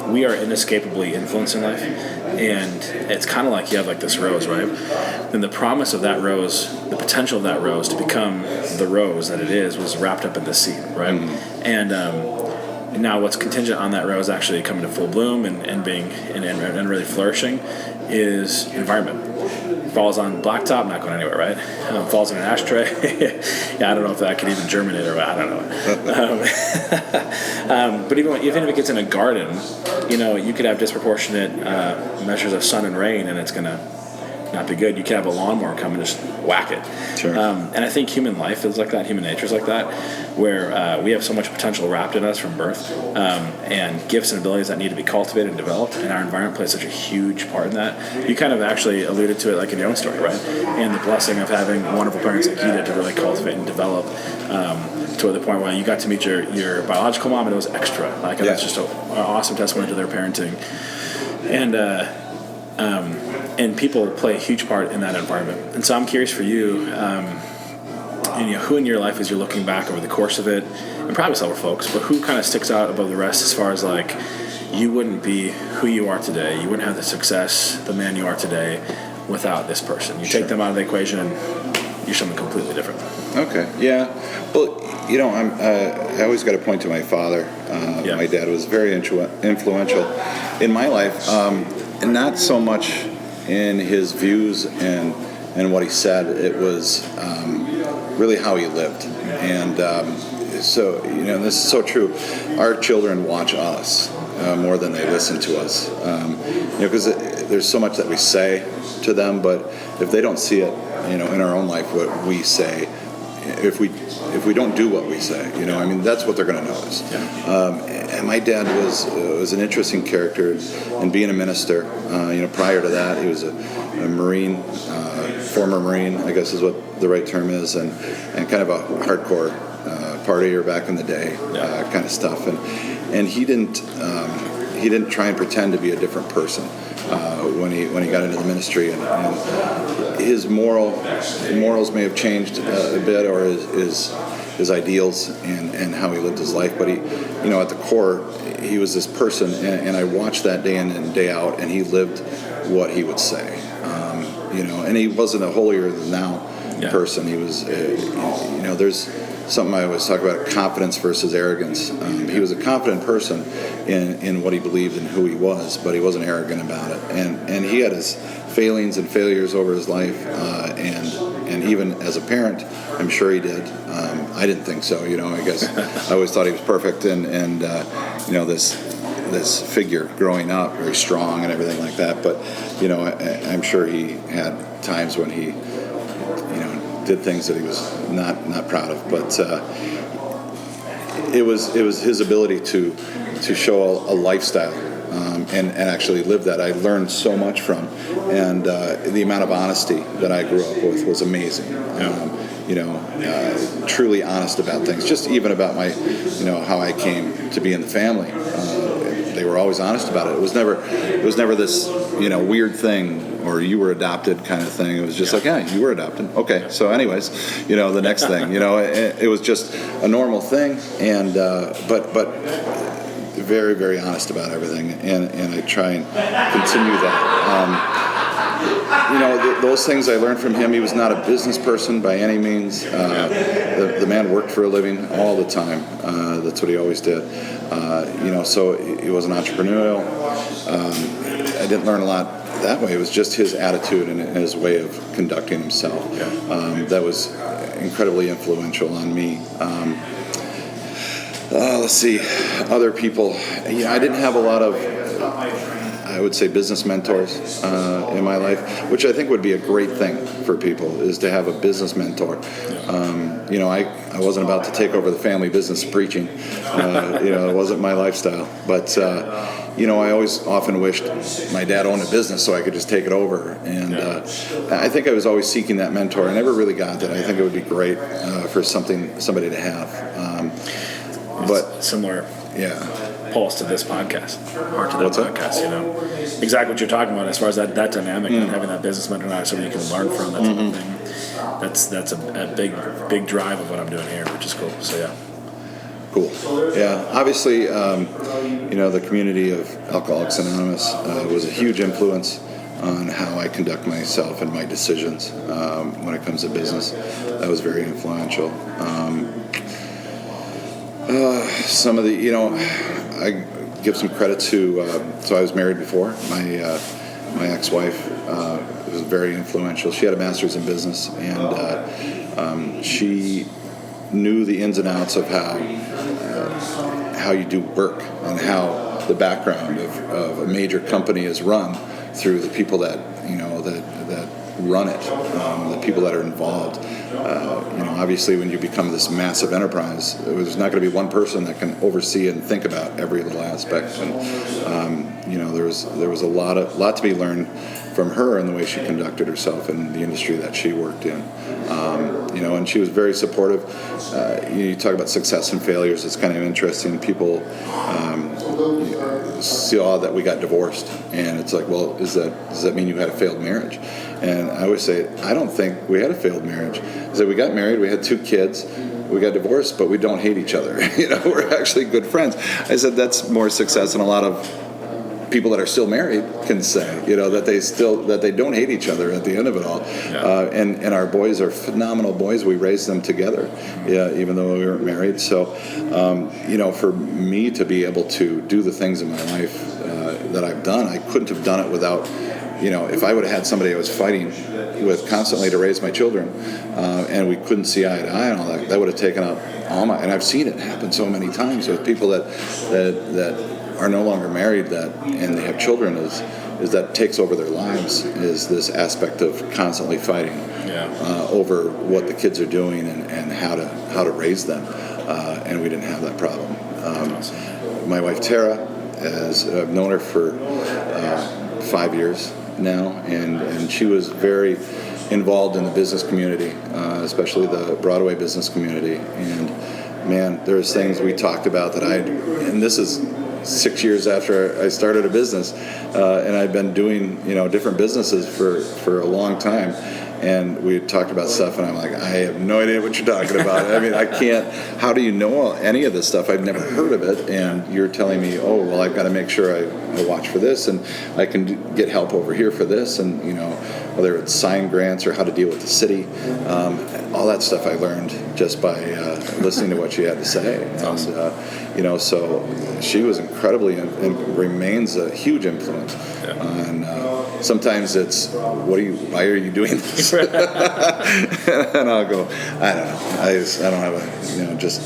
we are inescapably influenced in life, and it's kind of like you have like this rose, right? And the promise of that rose, the potential of that rose to become the rose that it is, was wrapped up in the seed, right? Mm-hmm. And now what's contingent on that rose actually coming to full bloom and being and really flourishing is environment. Falls on blacktop, not going anywhere, right? Falls in an ashtray. I don't know if that could even germinate or what. I don't know. But even if it gets in a garden, you could have disproportionate measures of sun and rain, and it's going to not be good. You could have a lawnmower come and just whack it. Sure. And I think human life is like that. Human nature is like that, where we have so much potential wrapped in us from birth, and gifts and abilities that need to be cultivated and developed. And our environment plays such a huge part in that. You kind of actually alluded to it, like in your own story, right? And the blessing of having wonderful parents like you did to really cultivate and develop. To the point where you got to meet your biological mom, and it was extra. Like that's just an awesome testimony to their parenting. And people play a huge part in that environment. And so I'm curious for you, who in your life, as you're looking back over the course of it, and probably several folks, but who kind of sticks out above the rest as far as like, you wouldn't be who you are today, you wouldn't have the success, the man you are today, without this person. You take them out of the equation and you're something completely different. Okay, yeah. Well, I always got to point to my father. My dad was very influential in my life, and not so much in his views and what he said. It was really how he lived. And so, this is so true. Our children watch us more than they listen to us. Because there's so much that we say to them, but if they don't see it, in our own life, what we say, if we don't do what we say, I mean, that's what they're going to notice. And my dad was an interesting character, and being a minister, prior to that, he was a Marine, former Marine, I guess is what the right term is, and kind of a hardcore partier back in the day, kind of stuff. And he didn't try and pretend to be a different person when he got into the ministry, and his morals may have changed a bit, or his ideals and how he lived his life, but he, at the core, he was this person, and I watched that day in and day out, and he lived what he would say, and he wasn't a holier than thou person. He was, there's something I always talk about, confidence versus arrogance. He was a confident person in what he believed and who he was, but he wasn't arrogant about it. And he had his failings and failures over his life, and even as a parent, I'm sure he did. I didn't think so. I guess I always thought he was perfect, and this figure growing up, very strong and everything like that. But I'm sure he had times when he did things that he was not proud of, but it was his ability to show a lifestyle and actually live that. I learned so much from, and the amount of honesty that I grew up with was amazing. Truly honest about things, just even about my, how I came to be in the family. They were always honest about it. It was never this, weird thing, or you were adopted kind of thing. It was just like, yeah, you were adopted. Okay. So anyways, the next thing, it was just a normal thing, and but very, very honest about everything, and I try and continue that. Those things I learned from him. He was not a business person by any means. The man worked for a living all the time. That's what he always did. So he wasn't entrepreneurial. I didn't learn a lot that way. It was just his attitude and his way of conducting himself that was incredibly influential on me. Let's see, other people. I didn't have a lot of, I would say, business mentors in my life, which I think would be a great thing for people, is to have a business mentor. I wasn't about to take over the family business preaching. It wasn't my lifestyle. But, I always often wished my dad owned a business so I could just take it over. And I think I was always seeking that mentor. I never really got that. I think it would be great for somebody to have. But similar. Pulse to this podcast, or to that podcast. Exactly what you're talking about as far as that dynamic and having that business mentor, not somebody you can learn from. That type of thing. That's a big drive of what I'm doing here, which is cool. So cool. Yeah, obviously, the community of Alcoholics Anonymous was a huge influence on how I conduct myself and my decisions when it comes to business. That was very influential. Some of the, I give some credit to, so I was married before. My ex-wife was very influential. She had a master's in business, and she knew the ins and outs of how you do work and how the background of a major company is run through the people that run it, the people that are involved. Obviously, when you become this massive enterprise, there's not going to be one person that can oversee and think about every little aspect. And there was a lot to be learned from her and the way she conducted herself in the industry that she worked in. And she was very supportive. You talk about success and failures. It's kind of interesting. People saw that we got divorced, and it's like, well, does that mean you had a failed marriage? And I always say, I don't think we had a failed marriage. I said, we got married, we had 2 kids, we got divorced, but we don't hate each other. We're actually good friends. I said, that's more success than a lot of people that are still married can say, that they don't hate each other at the end of it all. And our boys are phenomenal boys. We raised them together, even though we weren't married. So, for me to be able to do the things in my life that I've done, I couldn't have done it without, if I would have had somebody I was fighting with constantly to raise my children, and we couldn't see eye to eye and all that, that would have taken up all my, and I've seen it happen so many times with people that are no longer married and they have children, is that takes over their lives, is this aspect of constantly fighting. over what the kids are doing and how to raise them, and we didn't have that problem. Awesome. My wife Tara, I've known her for 5 years now, and she was very involved in the business community, especially the Broadway business community. And man, there's things we talked about and this is 6 years after I started a business, and I'd been doing different businesses for a long time. And we talked about stuff, and I'm like, I have no idea what you're talking about. I mean, I can't. How do you know any of this stuff? I've never heard of it, and you're telling me, oh, well, I've got to make sure I watch for this, and I can get help over here for this, and whether it's sign grants or how to deal with the city, all that stuff I learned just by listening to what she had to say. That's awesome. So she was incredibly and remains a huge influence on. Sometimes it's, why are you doing this? And I'll go, I don't know. I don't have just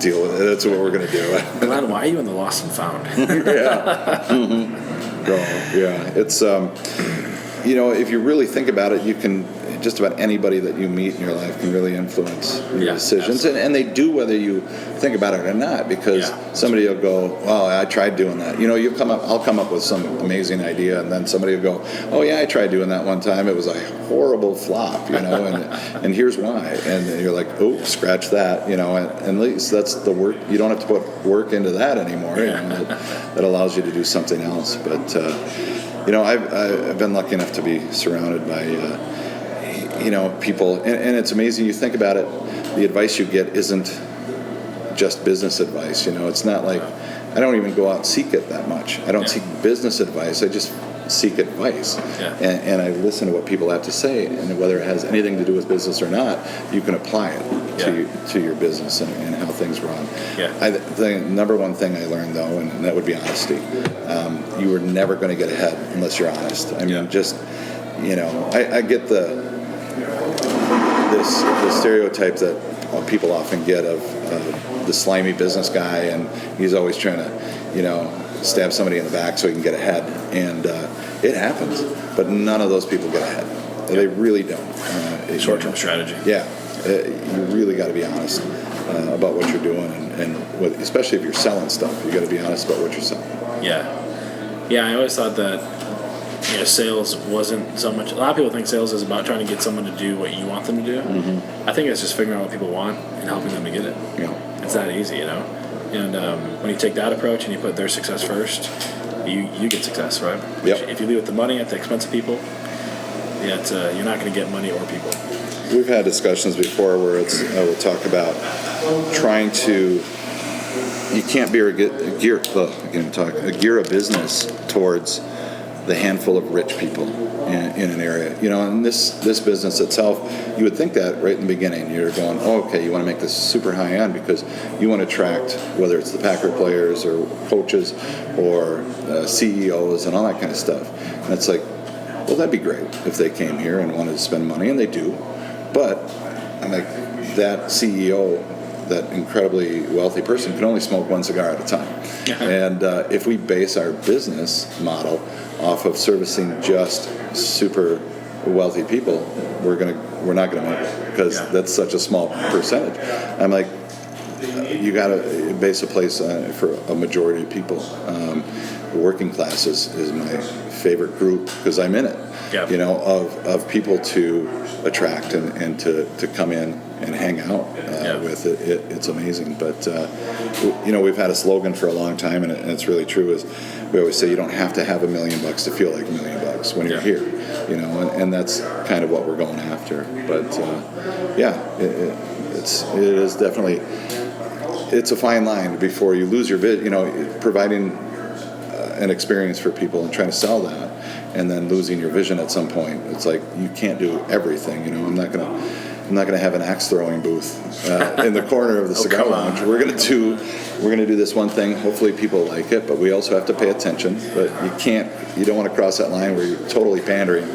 deal with it. That's what we're going to do. Glenn, why are you in the lost and found? Yeah. Mm-hmm. Yeah. It's, if you really think about it, you can, just about anybody that you meet in your life can really influence your decisions. And they do whether you think about it or not, because somebody will go, well, I tried doing that. I'll come up with some amazing idea, and then somebody will go, oh yeah, I tried doing that one time. It was a horrible flop, and here's why. And you're like, oh, scratch that, and at least that's the work. You don't have to put work into that anymore. That allows you to do something else. But I've been lucky enough to be surrounded by people, and it's amazing. You think about it, the advice you get isn't just business advice. It's not like, I don't even go out and seek it that much. I don't seek business advice. I just seek advice, and I listen to what people have to say, and whether it has anything to do with business or not, you can apply it to your business and how things run. The number one thing I learned, though, and that would be honesty. You are never going to get ahead unless you're honest. I mean, I get the stereotype that people often get of the slimy business guy, and he's always trying to, stab somebody in the back so he can get ahead. And it happens, but none of those people get ahead. They really don't. Short-term strategy. Yeah, you really got to be honest about what you're doing, and especially if you're selling stuff, you got to be honest about what you're selling. Yeah. I always thought that sales wasn't so much. A lot of people think sales is about trying to get someone to do what you want them to do. Mm-hmm. I think it's just figuring out what people want and helping them to get it. Yeah. It's that easy, And when you take that approach and you put their success first, you get success, right? Yep. If you leave with the money at the expense of people, you're not going to get money or people. We've had discussions before where we'll talk about trying to. You can't gear a business towards the handful of rich people in an area. In this business itself, you would think that right in the beginning. You're going, oh, okay, you want to make this super high end because you want to attract, whether it's the Packer players or coaches or CEOs and all that kind of stuff. And it's like, well, that'd be great if they came here and wanted to spend money, and they do. But I'm like, that CEO, that incredibly wealthy person, can only smoke one cigar at a time. And if we base our business model off of servicing just super wealthy people, we're not gonna make it, because that's such a small percentage. I'm like, you gotta base a place for a majority of people. The working class is my favorite group because I'm in it. Of people to attract and to come in and hang out with. It's amazing. But we've had a slogan for a long time, and it's really true, is we always say you don't have to have $1 million to feel like $1 million when you're here, and that's kind of what we're going after. But it is definitely, it's a fine line before you lose your providing an experience for people and trying to sell that, and then losing your vision at some point. It's like, you can't do everything. I'm not gonna have an axe throwing booth in the corner of the cigar lounge. We're gonna do this one thing. Hopefully people like it, but we also have to pay attention. But you can't you don't want to cross that line where you're totally pandering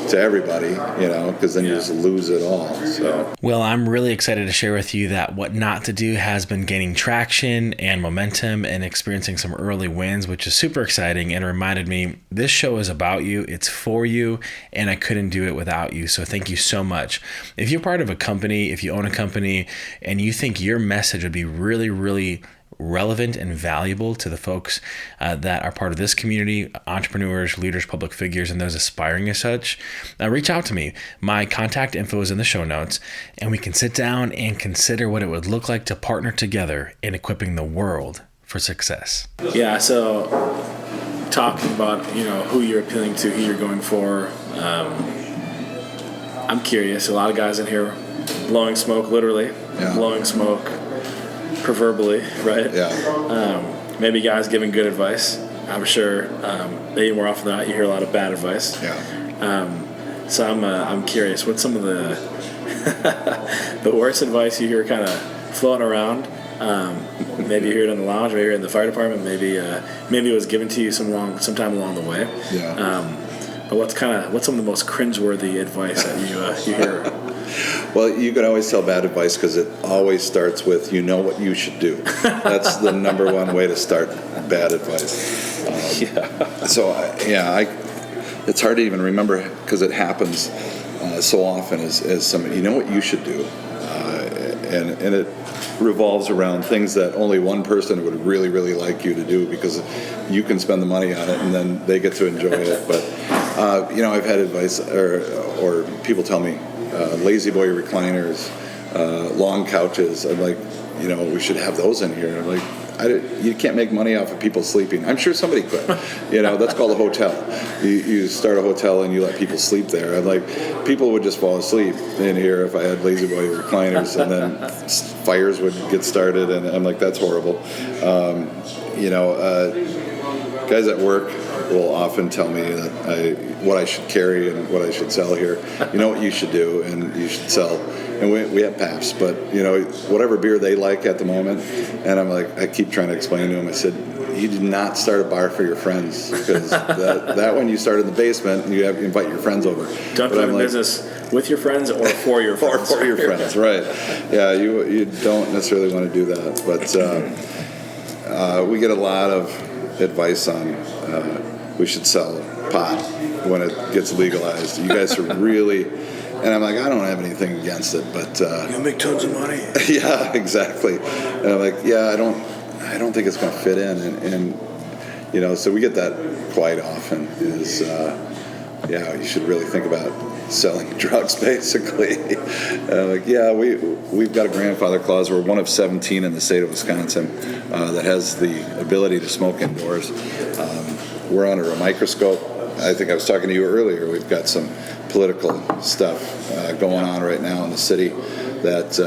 to everybody, because then you just lose it all. So, well, I'm really excited to share with you that What Not to Do has been gaining traction and momentum and experiencing some early wins, which is super exciting, and reminded me this show is about you, it's for you, and I couldn't do it without you. So thank you so much. If you're part of a company, if you own a company, and you think your message would be really, really relevant and valuable to the folks that are part of this community, entrepreneurs, leaders, public figures, and those aspiring as such, reach out to me. My contact info is in the show notes, and we can sit down and consider what it would look like to partner together in equipping the world for success. Yeah, so talking about, who you're appealing to, who you're going for, I'm curious. A lot of guys in here blowing smoke, literally, blowing smoke, proverbially, right? Yeah. Maybe guys giving good advice. I'm sure maybe more often than not you hear a lot of bad advice. Yeah. So I'm curious, what's some of the the worst advice you hear kind of floating around? Maybe you hear it in the lounge, maybe you're in the fire department, maybe it was given to you sometime along the way. Yeah. But what's some of the most cringeworthy advice that you hear? Well, you can always tell bad advice because it always starts with, what you should do. That's the number one way to start bad advice. It's hard to even remember because it happens so often as somebody, what you should do. And it revolves around things that only one person would really, really like you to do because you can spend the money on it and then they get to enjoy it. But, I've had advice or people tell me, lazy boy recliners, long couches. I'm like, we should have those in here. I'm like, you can't make money off of people sleeping. I'm sure somebody could. That's called a hotel. You start a hotel and you let people sleep there. I'm like, people would just fall asleep in here if I had lazy boy recliners, and then fires would get started, and I'm like, that's horrible. Guys at work will often tell me that what I should carry and what I should sell here. What you should do and you should sell. And we have PAPs, but whatever beer they like at the moment. And I'm like, I keep trying to explain to them. I said, you did not start a bar for your friends, because that one you start in the basement and you invite your friends over. Don't go into business with your friends or for your friends. Or for your friends, right? Yeah, you don't necessarily want to do that, but we get a lot of advice on we should sell pot when it gets legalized. You guys are really, and I'm like, I don't have anything against it, but you'll make tons of money. Yeah, exactly. And I'm like, yeah, I don't think it's going to fit in, and so we get that quite often. Is you should really think about selling drugs, basically. We've got a grandfather clause. We're one of 17 in the state of Wisconsin that has the ability to smoke indoors. We're under a microscope. I think I was talking to you earlier. We've got some political stuff going on right now in the city that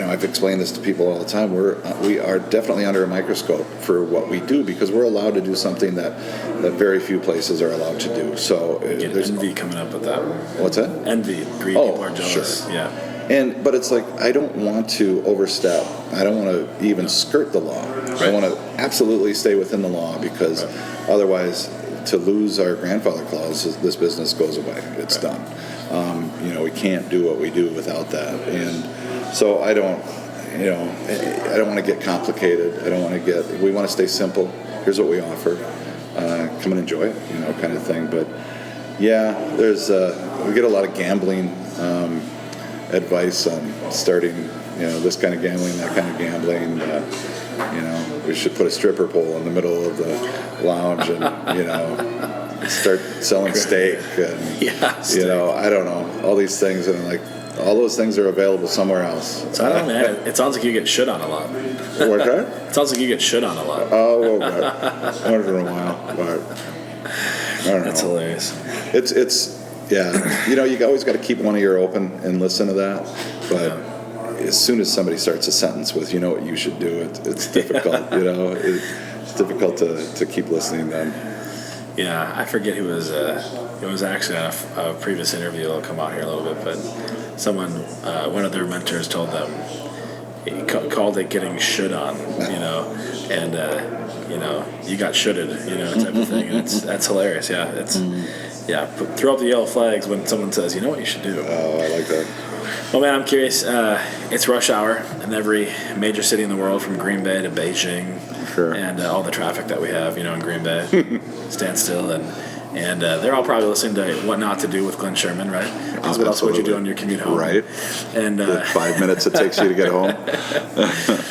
I've explained this to people all the time. We are definitely under a microscope for what we do, because we're allowed to do something that very few places are allowed to do. So there's envy coming up with that. What's that? Envy, greed, people are jealous. Sure. Yeah. But it's like, I don't want to overstep. I don't want to even skirt the law. Right. I want to absolutely stay within the law, because otherwise, to lose our grandfather clause, this business goes away. It's done. We can't do what we do without that. And so I don't want to get complicated. We want to stay simple. Here's what we offer. Come and enjoy it, kind of thing. But yeah, we get a lot of gambling advice on starting, this kind of gambling, that kind of gambling. We should put a stripper pole in the middle of the lounge and, start selling steak. And, steak. I don't know, all these things. And I'm like, all those things are available somewhere else. So I don't know, man. It sounds like you get shit on a lot. What's that? It sounds like you get shit on a lot. Oh, once in a while. But I don't know. That's hilarious. It's you always got to keep one ear open and listen to that. But as soon as somebody starts a sentence with, what you should do, it's difficult. It's difficult to keep listening then. Yeah, I forget who was. It was actually on a previous interview. It'll come out here a little bit, but someone, one of their mentors, told them, he called it getting shit on, and you got shoulded, type of thing. And that's hilarious. Yeah, throw up the yellow flags when someone says, you know what you should do. Oh, I like that. Well, man, I'm curious. It's rush hour in every major city in the world, from Green Bay to Beijing, Sure. and all the traffic that we have, in Green Bay, standstill, and they're all probably listening to What Not to Do with Glen Sherman, right? Because what else would you do on your commute home? Right. And the 5 minutes it takes you to get home.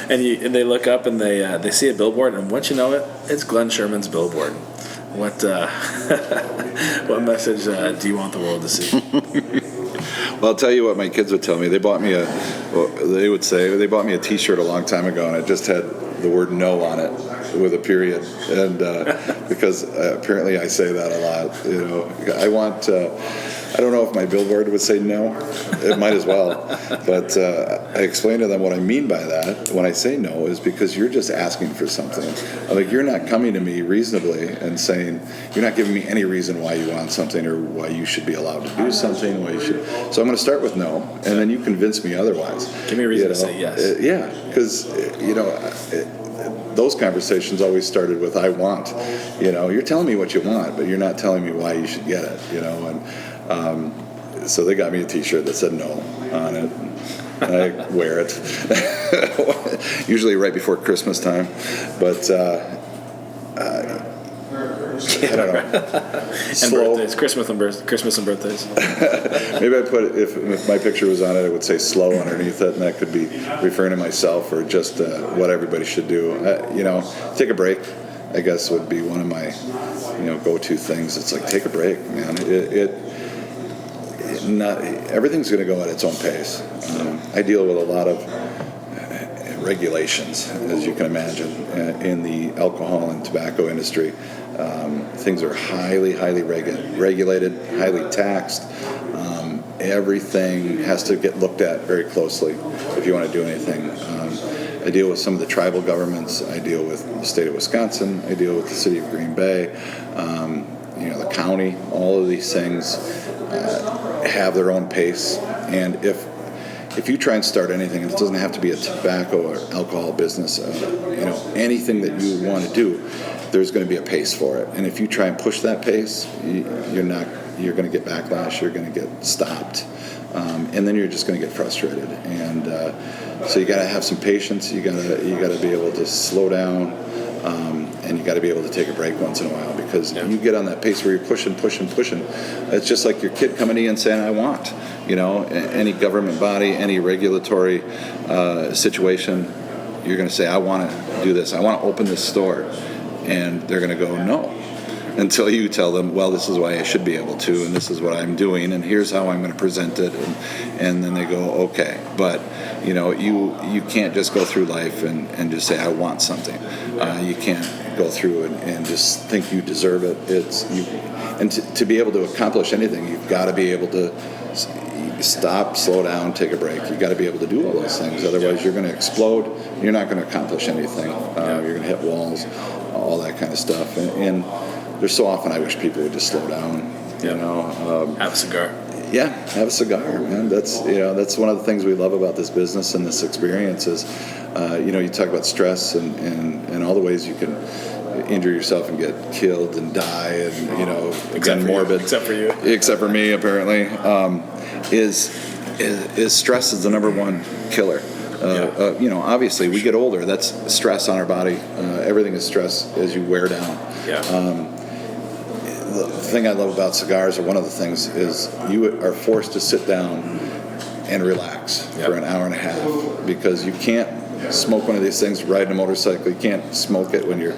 and they look up and they see a billboard, and once you know it, it's Glen Sherman's billboard. What what message do you want the world to see? Well, I'll tell you what my kids would tell me. They bought me a T-shirt a long time ago, and it just had the word "no" on it with a period, and because apparently I say that a lot. I want. I don't know if my billboard would say no. It might as well. But I explain to them what I mean by that. When I say no is because you're just asking for something. Like, you're not coming to me reasonably and saying, you're not giving me any reason why you want something or why you should be allowed to do something. So I'm going to start with no, and then you convince me otherwise. Give me a reason to say yes. Yeah, because, those conversations always started with "I want." You're telling me what you want, but you're not telling me why you should get it. And so they got me a T-shirt that said "no" on it. And I wear it usually right before Christmas time, but I don't know. And birthdays, Christmas and birthdays. Maybe I put it, if my picture was on it, it would say "slow" underneath it, and that could be referring to myself or just what everybody should do. Take a break, I guess, would be one of my go-to things. It's like, take a break, man. Not everything's going to go at its own pace. I deal with a lot of regulations, as you can imagine, in the alcohol and tobacco industry. Things are highly regulated, highly taxed. Everything has to get looked at very closely if you want to do anything. I deal with some of the tribal governments. I deal with the state of Wisconsin. I deal with the city of Green Bay. The county. All of these things have their own pace. And if you try and start anything, and it doesn't have to be a tobacco or alcohol business, anything that you want to do, there's going to be a pace for it. And if you try and push that pace, you're going to get backlash. You're going to get stopped, and then you're just going to get frustrated. And so you got to have some patience. You got to be able to slow down, and you got to be able to take a break once in a while, because you get on that pace where you're pushing. It's just like your kid coming to you and saying, "I want." Any government body, any regulatory situation, you're going to say, "I want to do this. I want to open this store." And they're going to go, "No," until you tell them, "Well, this is why I should be able to, and this is what I'm doing, and here's how I'm going to present it," and then they go, "Okay." But you can't just go through life and just say, "I want something." You can't go through and just think you deserve it. To be able to accomplish anything, you've got to be able to stop, slow down, take a break. You've got to be able to do all those things. Otherwise, you're going to explode. You're not going to accomplish anything. You're going to hit walls, all that kind of stuff. And there's so often I wish people would just slow down. Have a cigar. Yeah, have a cigar, man. That's one of the things we love about this business and this experience is, you talk about stress and all the ways you can injure yourself and get killed and die, and except for morbid. Except for you. Except for me, apparently. Is stress is the number one killer. Obviously, we get older. That's stress on our body. Everything is stress as you wear down. The thing I love about cigars, or one of the things, is you are forced to sit down and relax for an hour and a half, because you can't smoke one of these things riding a motorcycle. You can't smoke it when you're,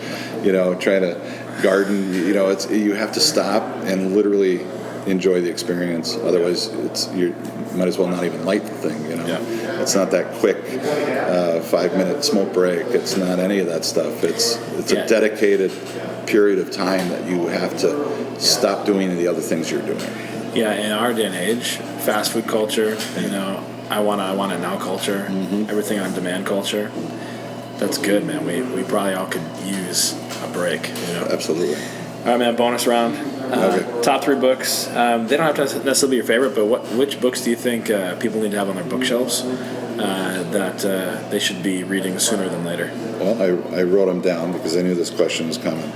trying to garden. You have to stop and literally enjoy the experience. Otherwise, you might as well not even light the thing. It's not that quick 5-minute smoke break. It's not any of that stuff. It's a dedicated period of time that you have to stop doing the other things you're doing. Yeah, in our day and age, fast food culture, I want it now culture, everything on demand culture. That's good, man. We probably all could use a break. Absolutely. All right, man. Bonus round. Okay. Top 3 books. They don't have to necessarily be your favorite, but which books do you think people need to have on their bookshelves that they should be reading sooner than later? Oh, Well, I wrote them down because I knew this question was coming.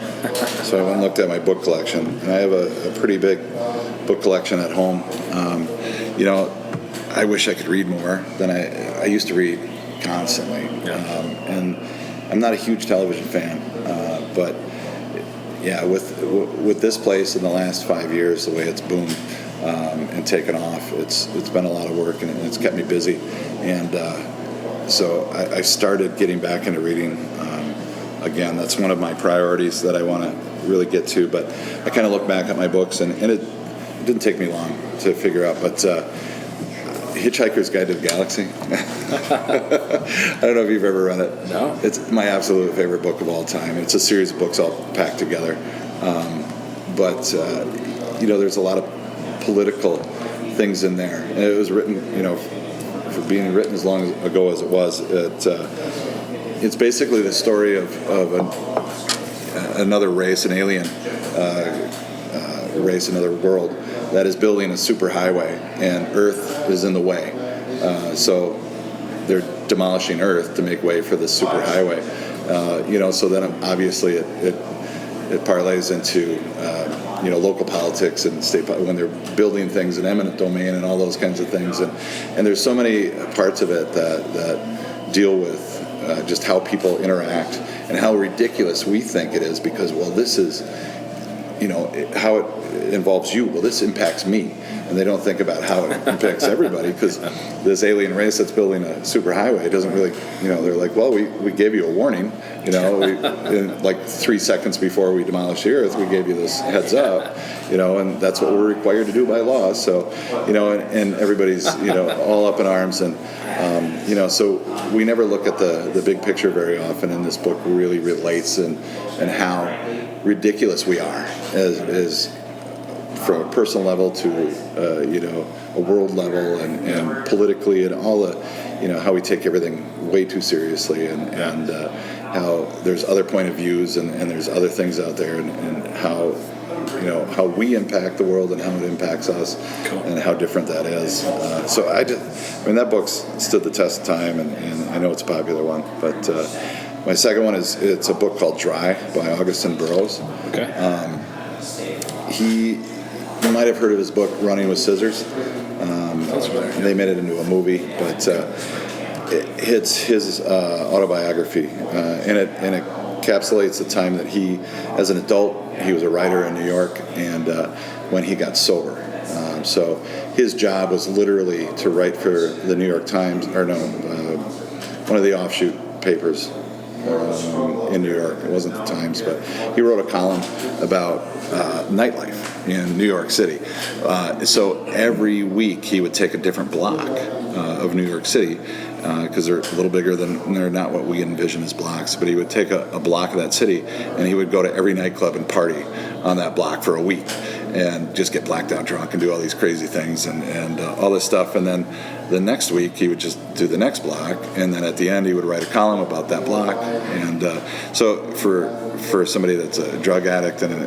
So I went and looked at my book collection, and I have a pretty big book collection at home. I wish I could read more than I used to read constantly. Yeah. And I'm not a huge television fan, but yeah, with this place in the last 5 years, the way it's boomed and taken off, it's been a lot of work, and it's kept me busy. And so I started getting back into reading. Again, that's one of my priorities that I want to really get to. But I kind of look back at my books, and it didn't take me long to figure out. But Hitchhiker's Guide to the Galaxy. I don't know if you've ever read it. No. It's my absolute favorite book of all time. It's a series of books all packed together. There's a lot of political things in there. And it was written, for being written as long ago as it was, it's basically the story of another race, an alien race, another world, that is building a superhighway, and Earth is in the way. So they're demolishing Earth to make way for this superhighway. So then obviously it parlays into local politics and state when they're building things in eminent domain and all those kinds of things. And there's so many parts of it that deal with just how people interact and how ridiculous we think it is because, well, this is, how it involves you. Well, this impacts me. And they don't think about how it impacts everybody because this alien race that's building a superhighway doesn't really, they're like, well, we gave you a warning, in like 3 seconds before we demolish the Earth, we gave you this heads up, and that's what we're required to do by law. So, and everybody's, all up in arms. And, so we never look at the big picture very often. And this book really relates and how ridiculous we are as from a personal level to a world level and politically and all the how we take everything way too seriously and how there's other point of views and there's other things out there and how how we impact the world and how it impacts us. Cool. And how different that is. So that book's stood the test of time and I know it's a popular one, but my second one it's a book called Dry by Augustin Burroughs. Okay. You might have heard of his book Running with Scissors. They made it into a movie, but it's his autobiography, and it encapsulates the time that he, as an adult, he was a writer in New York, and when he got sober. So his job was literally to write for the New York Times, one of the offshoot papers in New York. It wasn't the Times, but he wrote a column about nightlife in New York City. So every week he would take a different block of New York City because they're a little bigger than they're not what we envision as blocks. But he would take a block of that city and he would go to every nightclub and party on that block for a week and just get blacked out drunk and do all these crazy things and all this stuff. And then the next week he would just do the next block, and then at the end he would write a column about that block. And so for somebody that's a drug addict and an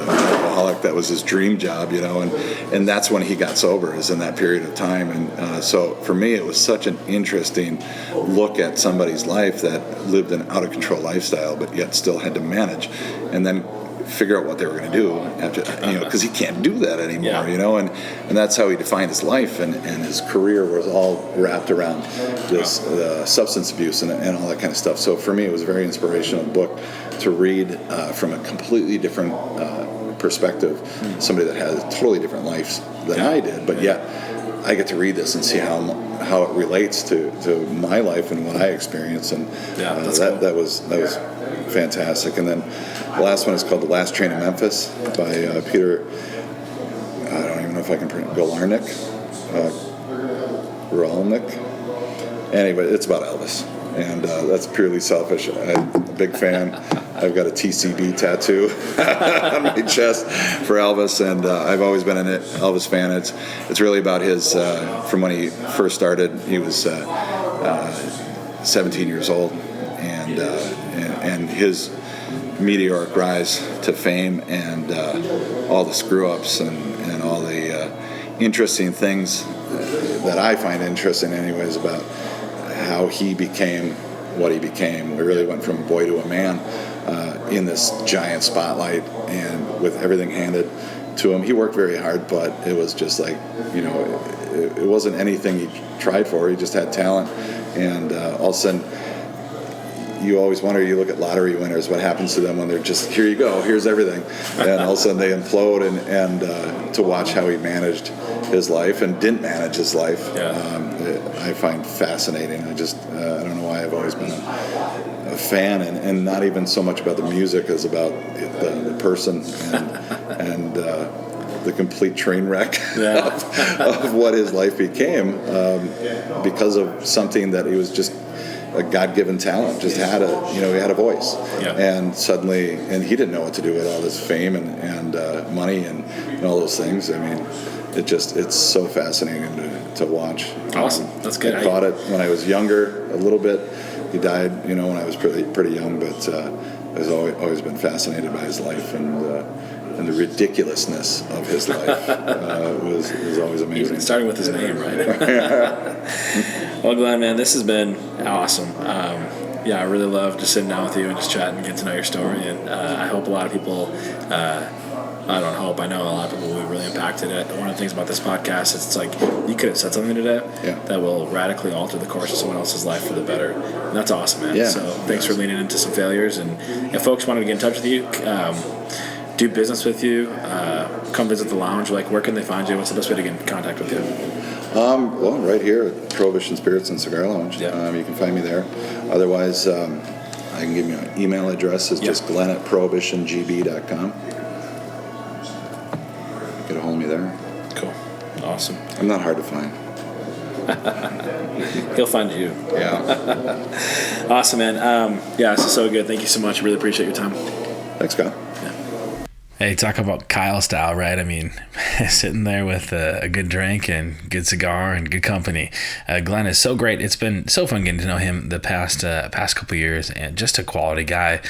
alcoholic, that was his dream job, and that's when he got sober, is in that period of time. And so for me it was such an interesting look at somebody's life that lived an out of control lifestyle but yet still had to manage and then figure out what they were going to do after, because he can't do that anymore, and that's how he defined his life, and his career was all wrapped around this substance abuse and all that kind of stuff. So for me, it was a very inspirational book to read from a completely different perspective, somebody that has a totally different life than I did, but yet I get to read this and see how it relates to my life and what I experienced, and that was fantastic. And then the last one is called The Last Train to Memphis by Peter, I don't even know if I can pronounce, Rolnick. Anyway, it's about Elvis, and that's purely selfish. I'm a big fan. I've got a TCB tattoo on my chest for Elvis, and I've always been an Elvis fan. It's really about his, from when he first started, he was 17 years old, and his meteoric rise to fame and all the screw-ups and all the interesting things that I find interesting anyways about how he became what he became. We really went from boy to a man in this giant spotlight, and with everything handed to him. He worked very hard, but it was just like, it wasn't anything he tried for. He just had talent, and all of a sudden, you always wonder, you look at lottery winners, what happens to them when they're just, here you go, here's everything. And all of a sudden they implode, and to watch how he managed his life and didn't manage his life, I find fascinating. I don't know why I've always been a fan, and not even so much about the music as about the person and the complete train wreck of what his life became because of something that he was just a God-given talent, just had he had a voice, and suddenly, and he didn't know what to do with all this fame and money and all those things. I mean, it's so fascinating to watch. Awesome, that's good. I caught it when I was younger a little bit. He died, when I was pretty young, but I've always been fascinated by his life and the ridiculousness of his life was always amazing. Even starting with his name, right? Well, Glenn, man, this has been awesome. I really love just sitting down with you and just chatting and getting to know your story. And I hope a lot of people, I know a lot of people will be really impacted. One of the things about this podcast is it's like you could have said something today that will radically alter the course of someone else's life for the better. And that's awesome, man. Yeah. So thanks for leaning into some failures. And if folks wanted to get in touch with you, do business with you, come visit the lounge, where can they find you? What's the best way to get in contact with you? Well, right here at Prohibition Spirits and Cigar Lounge. You can find me there. Otherwise, I can give you an email address. It's just glenn@prohibitiongb.com. Get a hold of me there. Cool. Awesome. I'm not hard to find. He'll find you. Yeah. Awesome, man. This is so good. Thank you so much. Really appreciate your time. Thanks, Kyle. Hey, talk about Kyle style, right? I mean, sitting there with a good drink and good cigar and good company. Glenn is so great. It's been so fun getting to know him the past couple of years, and just a quality guy.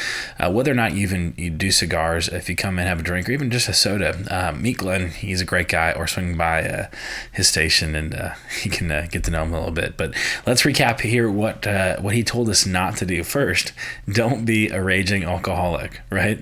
Whether or not you do cigars, if you come and have a drink or even just a soda, meet Glenn. He's a great guy, or swing by his station and you can get to know him a little bit. But let's recap here what he told us not to do. First, don't be a raging alcoholic, right?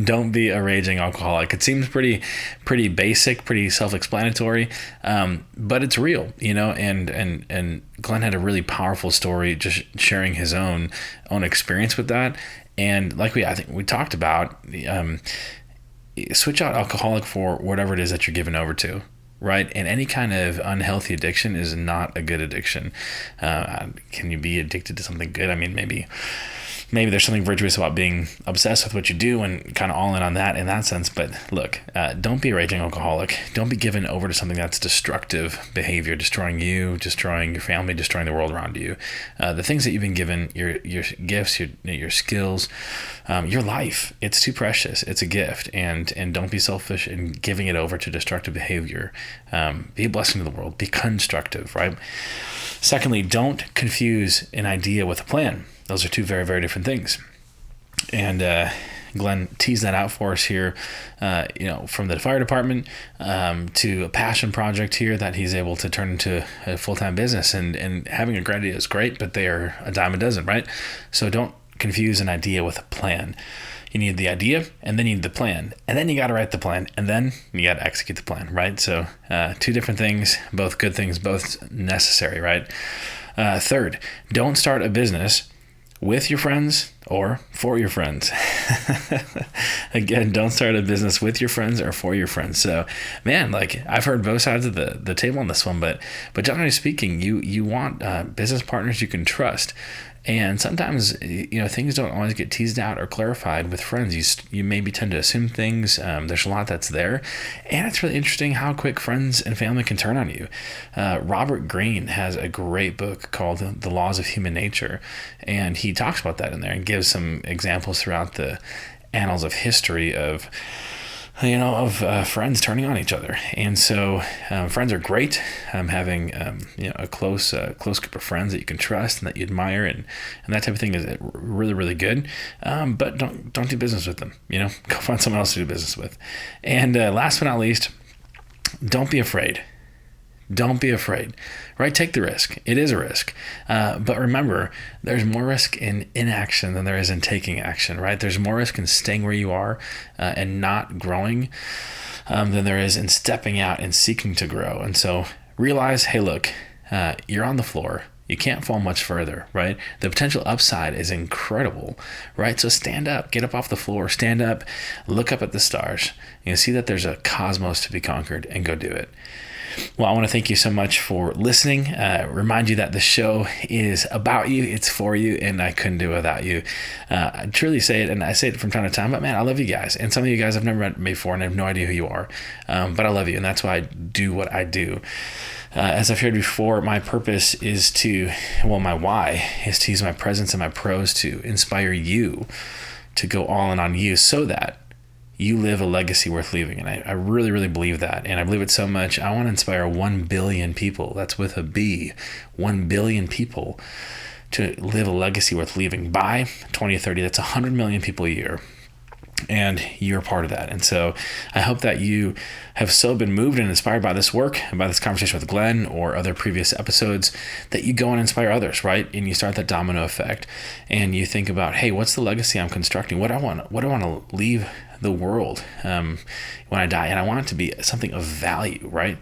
Don't be a raging alcoholic. It seems pretty basic, pretty self-explanatory, but it's real, and Glenn had a really powerful story, just sharing his own experience with that. And I think we talked about, switch out alcoholic for whatever it is that you're giving over to. Right? And any kind of unhealthy addiction is not a good addiction. Can you be addicted to something good? I mean, maybe there's something virtuous about being obsessed with what you do and kind of all in on that in that sense. But look, don't be a raging alcoholic. Don't be given over to something that's destructive behavior, destroying you, destroying your family, destroying the world around you. The things that you've been given, your gifts, your skills, your life, it's too precious. It's a gift. And don't be selfish in giving it over to destructive behavior. Be a blessing to the world. Be constructive, right? Secondly, don't confuse an idea with a plan. Those are two very, very different things. And Glenn teased that out for us here, from the fire department to a passion project here that he's able to turn into a full-time business. And having a great idea is great, but they are a dime a dozen, right? So don't confuse an idea with a plan. You need the idea, and then you need the plan, and then you got to write the plan, and then you got to execute the plan, right? So two different things, both good things, both necessary, right? Third, don't start a business with your friends or for your friends. Again, don't start a business with your friends or for your friends. So, man, I've heard both sides of the table on this one, but generally speaking, you want business partners you can trust. And sometimes, things don't always get teased out or clarified with friends. You maybe tend to assume things. There's a lot that's there. And it's really interesting how quick friends and family can turn on you. Robert Greene has a great book called The Laws of Human Nature. And he talks about that in there and gives some examples throughout the annals of history of friends turning on each other. And so friends are great. Having a close group of friends that you can trust and that you admire and that type of thing is really, really good. But don't do business with them. Go find someone else to do business with. And last but not least, don't be afraid Don't be afraid, right? Take the risk. It is a risk. But remember, there's more risk in inaction than there is in taking action, right? There's more risk in staying where you are and not growing than there is in stepping out and seeking to grow. And so realize, hey, look, you're on the floor. You can't fall much further, right? The potential upside is incredible, right? So stand up, get up off the floor, stand up, look up at the stars. You see that there's a cosmos to be conquered, and go do it. Well, I want to thank you so much for listening. Remind you that the show is about you, it's for you, and I couldn't do it without you. I truly say it, and I say it from time to time, but man, I love you guys. And some of you guys I've never met before, and I have no idea who you are. But I love you, and that's why I do what I do. As I've shared before, my purpose is my why is to use my presence and my prose to inspire you to go all in on you so that you live a legacy worth leaving. And I really, really believe that. And I believe it so much, I want to inspire 1 billion people. That's with a B, 1 billion people to live a legacy worth leaving by 2030. That's 100 million people a year. And you're part of that. And so I hope that you have so been moved and inspired by this work and by this conversation with Glenn or other previous episodes that you go and inspire others, right? And you start that domino effect and you think about, hey, what's the legacy I'm constructing? What do I want to leave the world when I die? And I want it to be something of value, right?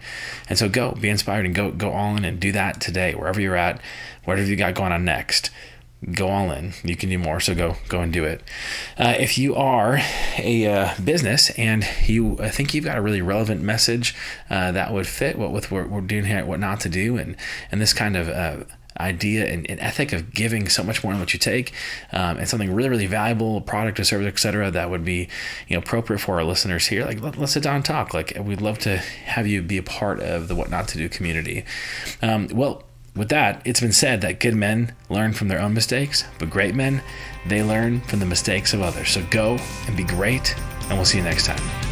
And so go be inspired and go all in and do that today, wherever you're at, whatever you got going on next. Go all in. You can do more, so go and do it. If you are a business and you think you've got a really relevant message that would fit with what we're doing here, what not to do, and this kind of idea and ethic of giving so much more than what you take, and something really, really valuable, product or service, etc., that would be appropriate for our listeners here, like let's sit down and talk. Like, we'd love to have you be a part of the What Not to Do community. With that, it's been said that good men learn from their own mistakes, but great men, they learn from the mistakes of others. So go and be great, and we'll see you next time.